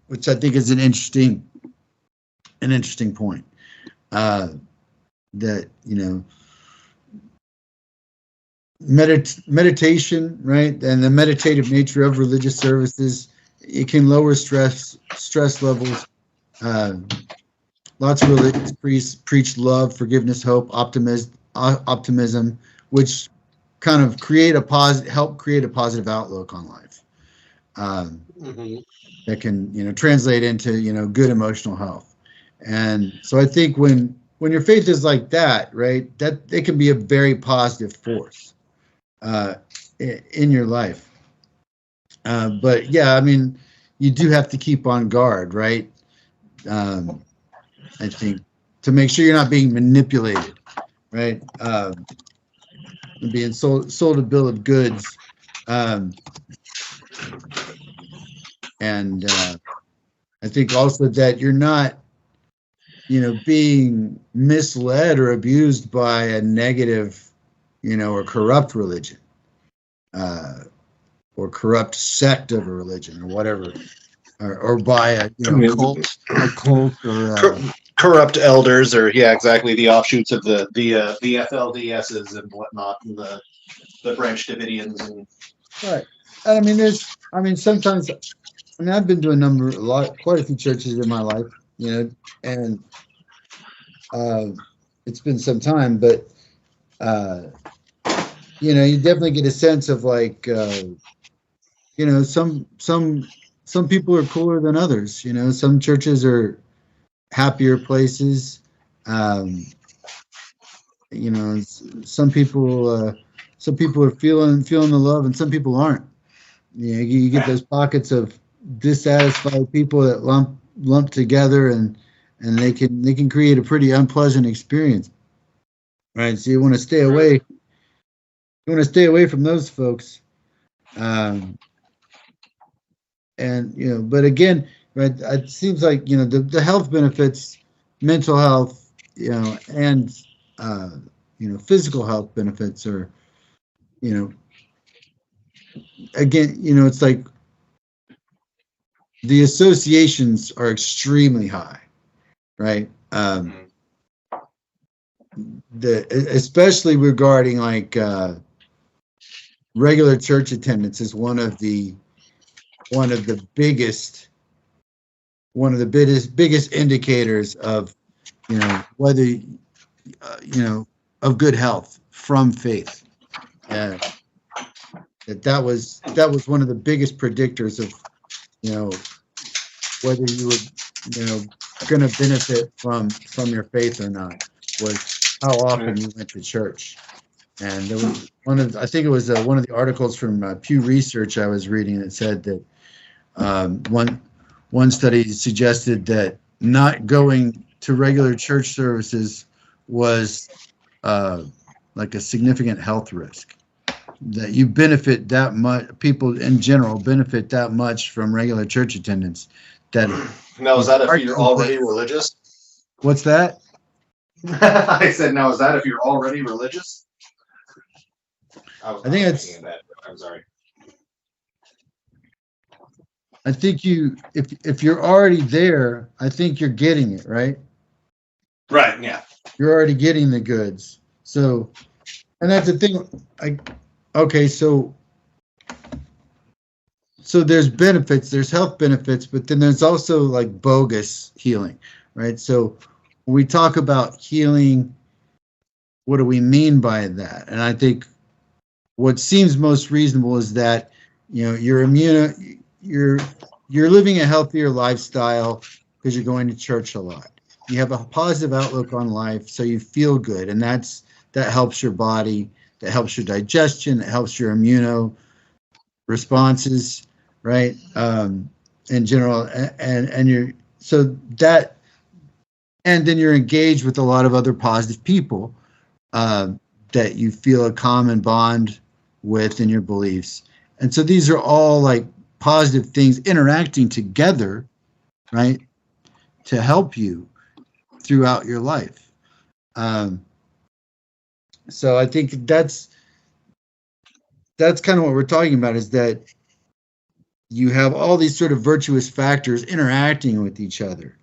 which I think is an interesting point. That meditation, right, and the meditative nature of religious services, it can lower stress levels. Lots of religious priests preach love, forgiveness, hope, optimism, which kind of help create a positive outlook on life. That can translate into good emotional health. And so I think when your faith is like that, right, that it can be a very positive force in your life. But yeah, I mean, you do have to keep on guard, right? I think to make sure you're not being manipulated, right? Being sold a bill of goods, and I think also that you're not being misled or abused by a negative, or corrupt religion, or corrupt sect of a religion, or whatever, or by a cult, or corrupt elders, or exactly, the offshoots of the FLDSs and whatnot, and the Branch Davidians and right. And sometimes, I've been to quite a few churches in my life, and it's been some time, but you definitely get a sense of some people are cooler than others. Some churches are happier places. Some people are feeling the love, and some people aren't. You get those pockets of dissatisfied people that lump together, and they can create a pretty unpleasant experience, right? So you want to stay away. You want to stay away from those folks, and but again, right? It seems like the health benefits, mental health, and physical health benefits are, again, it's like the associations are extremely high, right? Especially regarding regular church attendance is one of the biggest indicators of whether of good health from faith. That was one of the biggest predictors of whether you were going to benefit from your faith or not, was how often you went to church. And there was one of the articles from Pew Research I was reading that said that one study suggested that not going to regular church services was like a significant health risk. That you benefit that much, people in general benefit that much from regular church attendance. That now, is that if you're already religious? What's that? I said, now, is that if you're already religious? I think it's. I'm sorry. I think if you're already there, I think you're getting it, right? Right. Yeah. You're already getting the goods. So, and that's the thing. Okay, so so there's benefits, there's health benefits, but then there's also like bogus healing, right? So when we talk about healing, what do we mean by that? And I think what seems most reasonable is that, you know, you're living a healthier lifestyle because you're going to church a lot. You have a positive outlook on life, so you feel good, and that helps your body, that helps your digestion, that helps your immuno responses, right? In general, and you're so that, and then you're engaged with a lot of other positive people that you feel a common bond with in your beliefs, and so these are all like positive things interacting together, right, to help you throughout your life. So I think that's kind of what we're talking about, is that you have all these sort of virtuous factors interacting with each other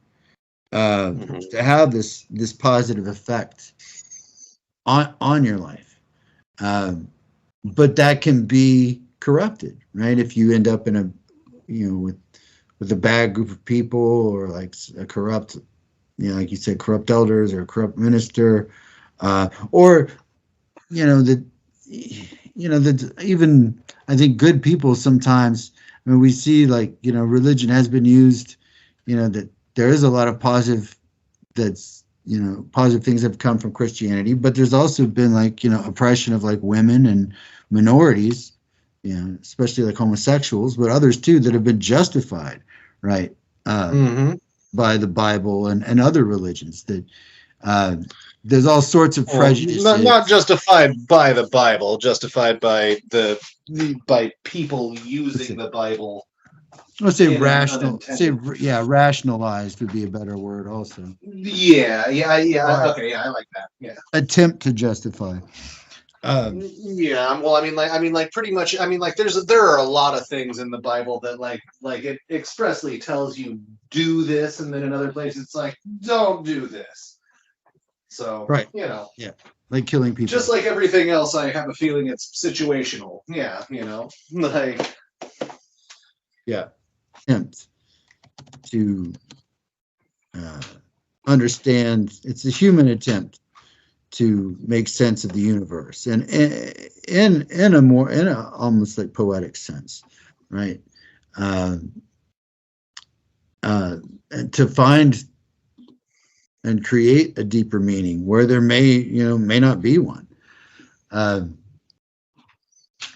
to have this positive effect on your life. But that can be corrupted, right? If you end up in a, you know, with a bad group of people, or like a corrupt, you know, like you said, corrupt elders or a corrupt minister, or even I think good people sometimes. I mean, we see, like, you know, religion has been used, you know, that there is a lot of positive things have come from Christianity, but there's also been, like, you know, oppression of like women and minorities, you know, especially like homosexuals, but others too that have been justified, right, by the Bible and other religions. That there's all sorts of prejudices. Not justified by the Bible, justified by people using the Bible. Let's say rational. Rationalized would be a better word, also. Yeah. Okay, yeah, I like that. Yeah. Attempt to justify. Yeah. Well, I mean, pretty much. I mean, like, there are a lot of things in the Bible that like it expressly tells you do this, and then in other places it's like don't do this. So, right. You know. Yeah. Like killing people. Just like everything else, I have a feeling it's situational. Yeah. You know. Like. Yeah. Attempt to understand. It's a human attempt to make sense of the universe, and in a almost like poetic sense, right? To find and create a deeper meaning where there may not be one.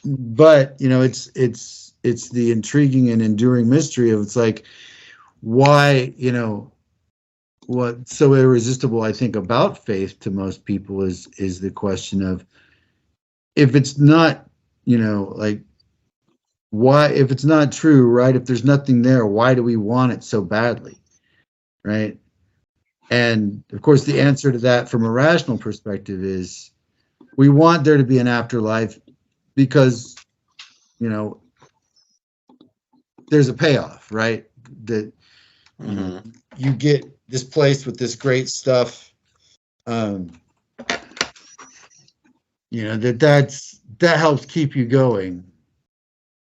But, you know, it's the intriguing and enduring mystery of, it's like, why, you know, what's so irresistible, I think, about faith to most people is the question of, if it's not, you know, like, why, if it's not true, right? If there's nothing there, why do we want it so badly, right? And of course, the answer to that from a rational perspective is, we want there to be an afterlife because, you know, there's a payoff, right? That you know, you get this place with this great stuff. You know, that helps keep you going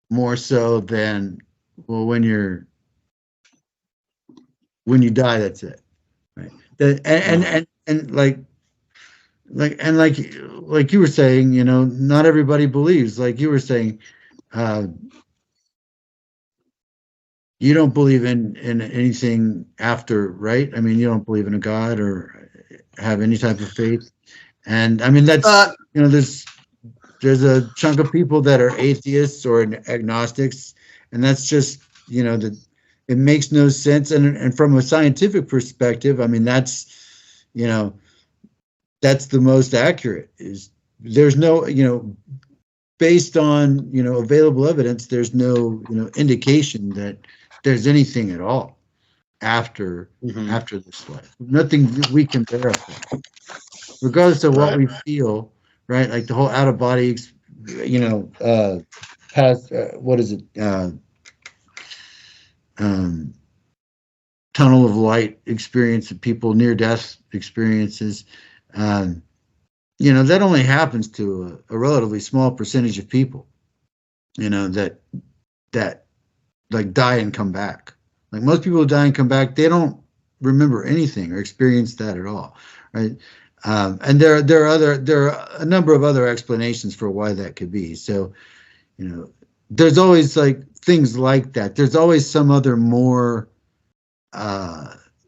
more so than, well, when you die, that's it, right? And like you were saying, you know, not everybody believes. Like you were saying, you don't believe in anything after, right? I mean, you don't believe in a God or have any type of faith. And I mean, that's, you know, there's a chunk of people that are atheists or agnostics, and that's just, you know, that it makes no sense. And from a scientific perspective, I mean, that's, you know, that's the most accurate. Is there's no, you know, based on, you know, available evidence, there's no, you know, indication that there's anything at all after this life. Nothing that we can verify, regardless of what we feel, right? Like the whole out of body, you know, past what is it? Tunnel of light experience of people, near death experiences. You know, that only happens to a relatively small percentage of people. You know, that like die and come back. Like most people who die and come back, they don't remember anything or experience that at all, right? And there are a number of other explanations for why that could be. So, there's always like things like that. There's always some other more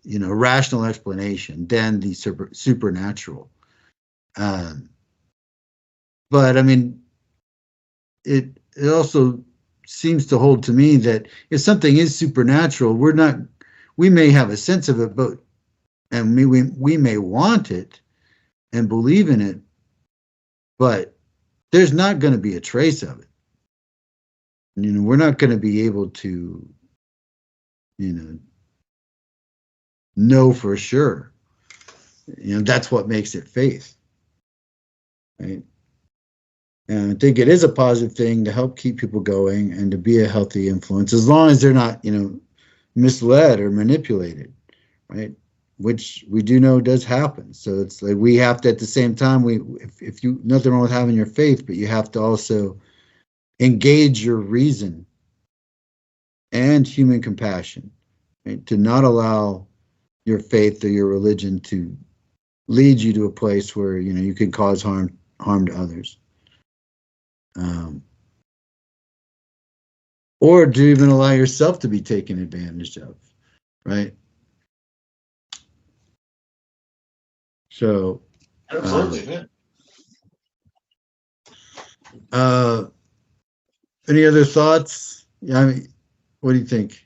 rational explanation than the supernatural. But I mean, it also seems to hold to me that if something is supernatural, we may have a sense of it, and we may want it and believe in it, but there's not going to be a trace of it. We're not going to be able to, know for sure. That's what makes it faith, right? And I think it is a positive thing to help keep people going and to be a healthy influence, as long as they're not, misled or manipulated, right? Which we do know does happen. So it's like we have to, at the same time, if you, nothing wrong with having your faith, but you have to also engage your reason and human compassion, right? To not allow your faith or your religion to lead you to a place where you can cause harm to others, or to even allow yourself to be taken advantage of, right? So absolutely. Any other thoughts? Yeah, I mean, what do you think?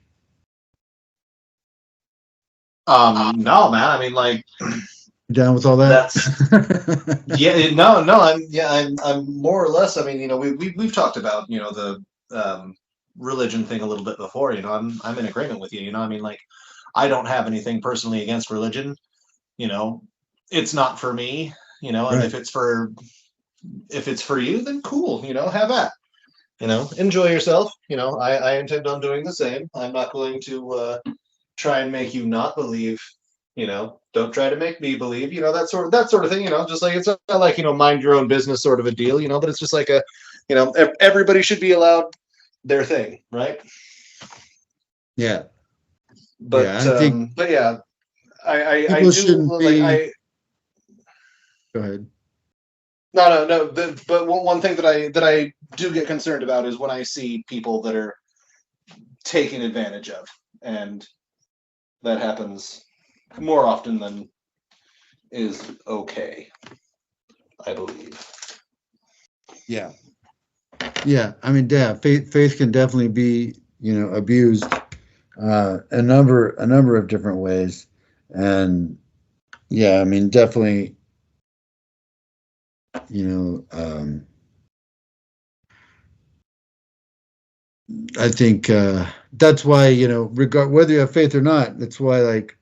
No, man. I mean, like, You down with all that? yeah, I'm more or less. I mean, we've talked about, the religion thing a little bit before. I'm in agreement with you. I mean, like, I don't have anything personally against religion. It's not for me. And Right. if it's for you, then cool. Have at. Enjoy yourself. I intend on doing the same. I'm not going to try and make you not believe. Don't try to make me believe. That sort of thing. Just like it's not like mind your own business sort of a deal. But it's just like everybody should be allowed their thing, right? Yeah. But yeah, I think but yeah, I people do shouldn't like be. Go ahead. No. But one thing that I do get concerned about is when I see people that are taken advantage of, and that happens more often than is okay, I believe. Yeah. I mean, faith can definitely be abused a number of different ways, and yeah, I mean, definitely, I think that's why regard whether you have faith or not. That's why, like,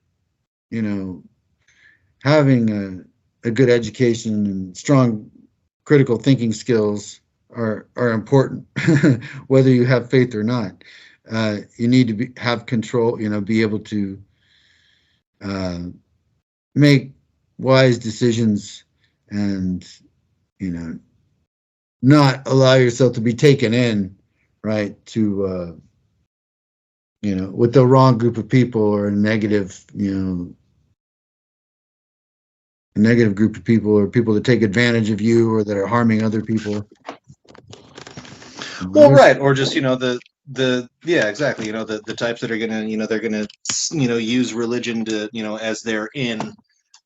having a good education and strong critical thinking skills are important, whether you have faith or not. You need to have control, be able to make wise decisions, and not allow yourself to be taken in, right, to with the wrong group of people, or a negative group of people, or people that take advantage of you, or that are harming other people. Well, right, or just yeah, exactly. The types that are gonna they're gonna use religion to as their in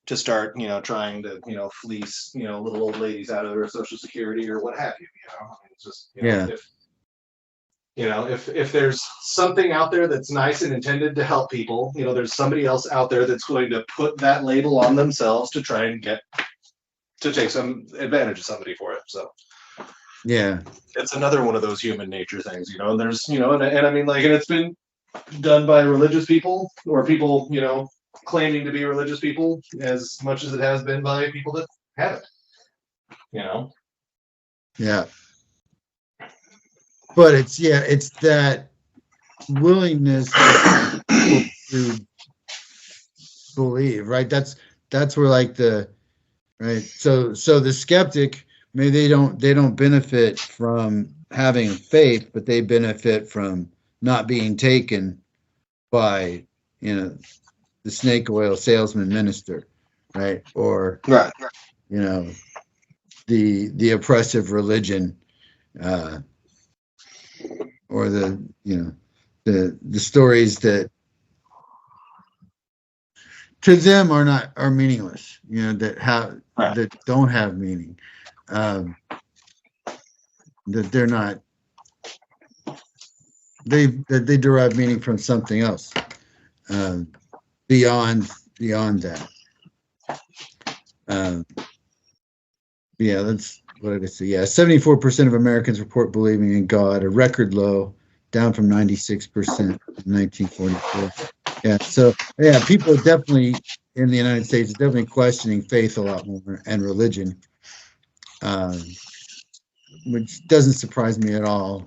to start trying to fleece little old ladies out of their social security or what have you. I mean, it's just Yeah. if there's something out there that's nice and intended to help people, there's somebody else out there that's going to put that label on themselves to try and get to take some advantage of somebody for it. So Yeah. it's another one of those human nature things, and there's and I mean, like, and it's been done by religious people, or people claiming to be religious people, as much as it has been by people that haven't. Yeah. But it's that willingness to believe, right? That's where, like, the right. So the skeptic, maybe they don't benefit from having faith, but they benefit from not being taken by, the snake oil salesman minister, right? Or, Right. The oppressive religion, or the stories that to them are meaningless, that don't have meaning, that they're not, that they derive meaning from something else, beyond that. That's what did I say? 74% of Americans report believing in God, a record low, down from 96% in 1944. So people are definitely in the United States definitely questioning faith a lot more, and religion, which doesn't surprise me at all.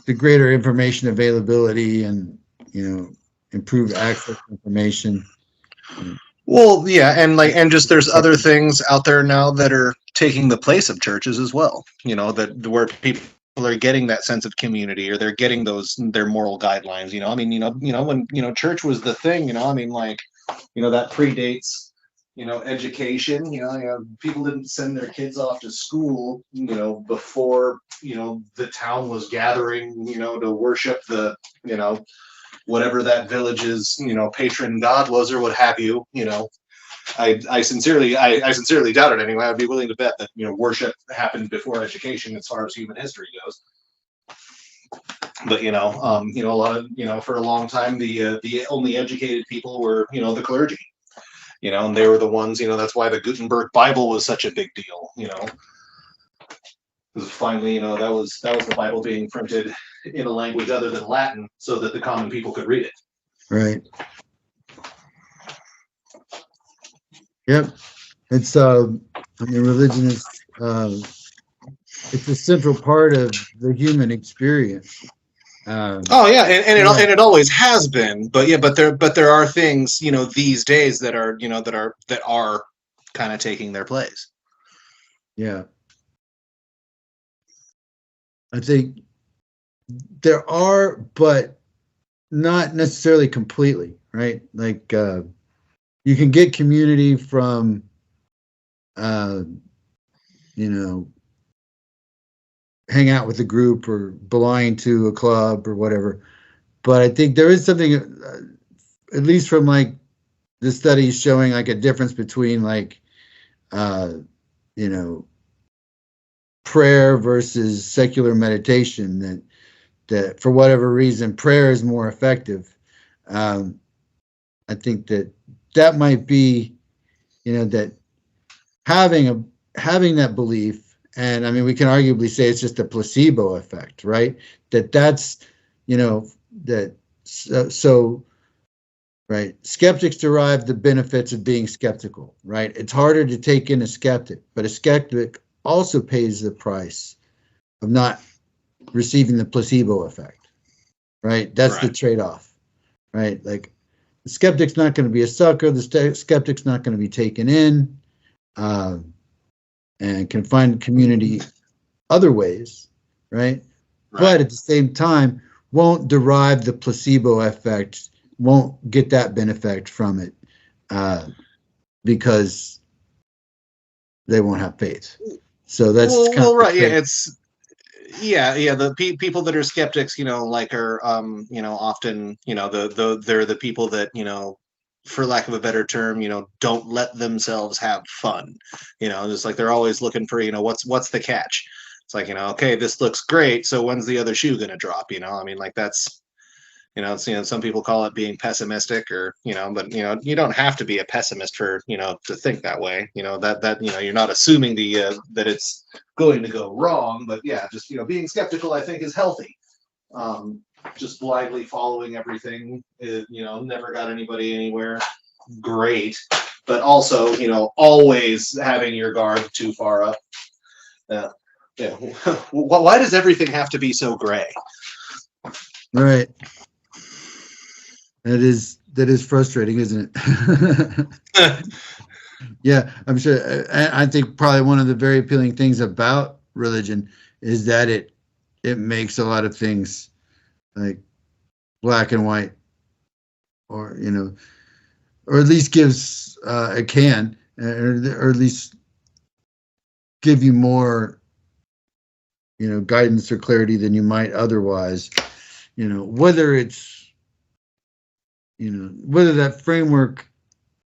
The greater information availability and improved access to information. Well, yeah, and just there's other things out there now that are taking the place of churches as well. That where people are getting that sense of community, or they're getting their moral guidelines. When church was the thing. That predates education. People didn't send their kids off to school. Before the town was gathering. To worship the whatever that village's patron god was, or what have you. I sincerely doubt it anyway. I'd be willing to bet that worship happened before education as far as human history goes. But a lot of for a long time the only educated people were the clergy. And they were the ones. That's why the Gutenberg Bible was such a big deal. Because finally, that was the Bible being printed in a language other than Latin, so that the common people could read it. Right. Yep. It's religion is it's a central part of the human experience. And it always has been, but there are things these days that are kind of taking their place. Yeah. I think there are, but not necessarily completely, right? Like you can get community from, hang out with a group or belonging to a club or whatever. But I think there is something, at least from like the studies showing like a difference between prayer versus secular meditation, that for whatever reason prayer is more effective. I think that might be that having that belief, and I mean we can arguably say it's just a placebo effect, right? That's right, skeptics derive the benefits of being skeptical, right? It's harder to take in a skeptic, but a skeptic also pays the price of not receiving the placebo effect, right? That's right. The trade-off, right? Like the skeptic's not going to be a sucker. The skeptic's not going to be taken in, and can find community other ways, right? But at the same time, won't derive the placebo effect, won't get that benefit from it, because they won't have faith. So that's right. Yeah, it's the people that are skeptics, are often, they're the people that, for lack of a better term, don't let themselves have fun. Just like they're always looking for, what's the catch? It's like, okay, this looks great, so when's the other shoe gonna drop? I mean, like that's, it's, some people call it being pessimistic, or but you don't have to be a pessimist for to think that way. That you're not assuming that it's going to go wrong, but just being skeptical, I think, is healthy. Just blindly following everything, never got anybody anywhere great, but also always having your guard too far up. Why does everything have to be so gray? Right. That is frustrating, isn't it? Yeah, I'm sure. I think probably one of the very appealing things about religion is that it makes a lot of things like black and white, or or at least gives it can, or at least give you more guidance or clarity than you might otherwise. Whether it's whether that framework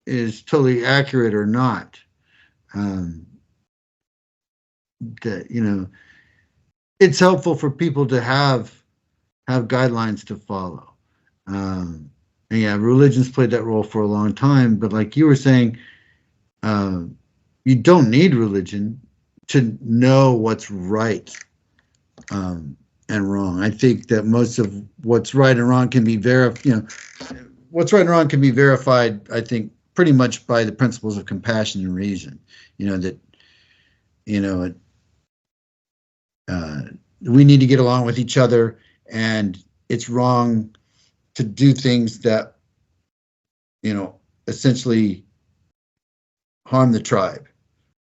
is totally accurate or not. Um, that it's helpful for people to have guidelines to follow. And yeah, religion's played that role for a long time, but like you were saying, uh, you don't need religion to know what's right and wrong. I think that most of what's right and wrong can be what's right and wrong can be verified, I think, pretty much by the principles of compassion and reason. That you know it, we need to get along with each other, and it's wrong to do things that essentially harm the tribe,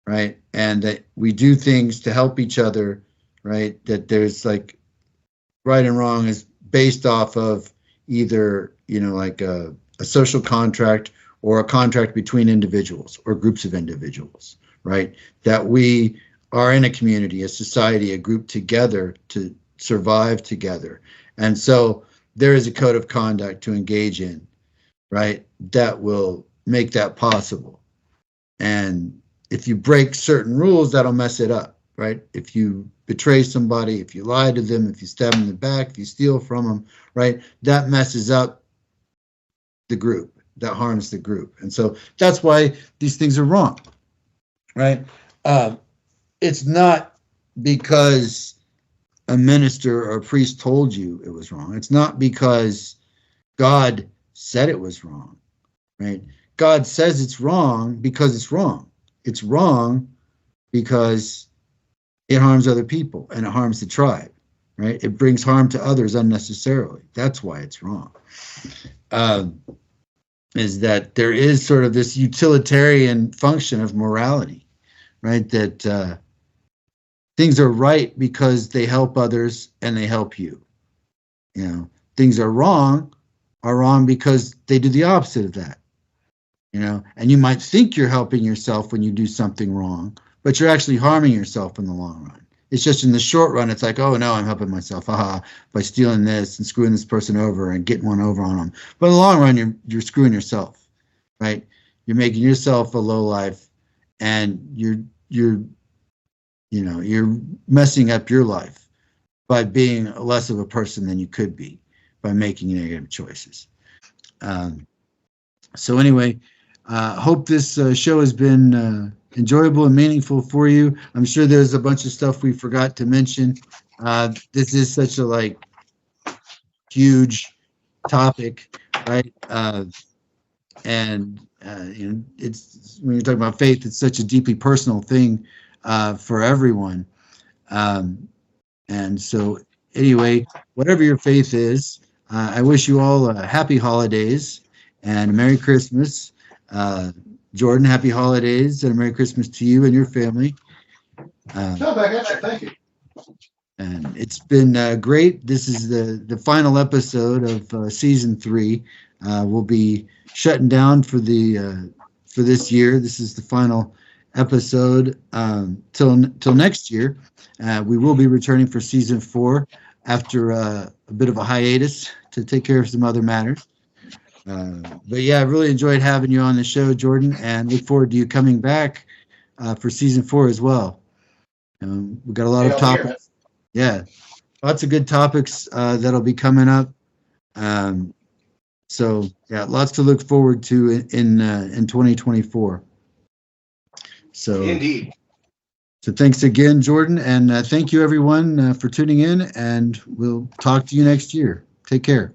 right? And that we do things to help each other, right? That there's like right and wrong is based off of either like a social contract or a contract between individuals or groups of individuals, right? That we are in a community, a society, a group together to survive together. And so there is a code of conduct to engage in, right? That will make that possible. And if you break certain rules, that'll mess it up, right? If you betray somebody, if you lie to them, if you stab them in the back, if you steal from them, right? That messes up the group, that harms the group. And so that's why these things are wrong, right? It's not because a minister or a priest told you it was wrong. It's not because God said it was wrong, right? God says it's wrong because it's wrong. It's wrong because it harms other people and it harms the tribe, right? It brings harm to others unnecessarily. That's why it's wrong. Is that there is sort of this utilitarian function of morality, right? That things are right because they help others and they help you. Things are wrong because they do the opposite of that. And you might think you're helping yourself when you do something wrong, but you're actually harming yourself in the long run. It's just in the short run, it's like, oh, no, I'm helping myself, by stealing this and screwing this person over and getting one over on them. But in the long run, you're screwing yourself, right? You're making yourself a low life, and you're messing up your life by being less of a person than you could be by making negative choices. So anyway, hope this show has been enjoyable and meaningful for you. I'm sure there's a bunch of stuff we forgot to mention. This is such a huge topic, right? And it's when you're talking about faith, it's such a deeply personal thing for everyone. And so anyway, whatever your faith is, I wish you all happy holidays and a Merry Christmas. Jordan, happy holidays and a Merry Christmas to you and your family. Thank you. And it's been great. This is the final episode of season 3. We'll be shutting down for this year. This is the final episode till next year. We will be returning for season 4 after a bit of a hiatus to take care of some other matters. But yeah, I really enjoyed having you on the show, Jordan, and look forward to you coming back for season 4 as well. We've got a lot of topics. Yeah, lots of good topics that'll be coming up. So yeah, lots to look forward to in 2024. So indeed. So thanks again, Jordan, and thank you everyone for tuning in, and we'll talk to you next year. Take care.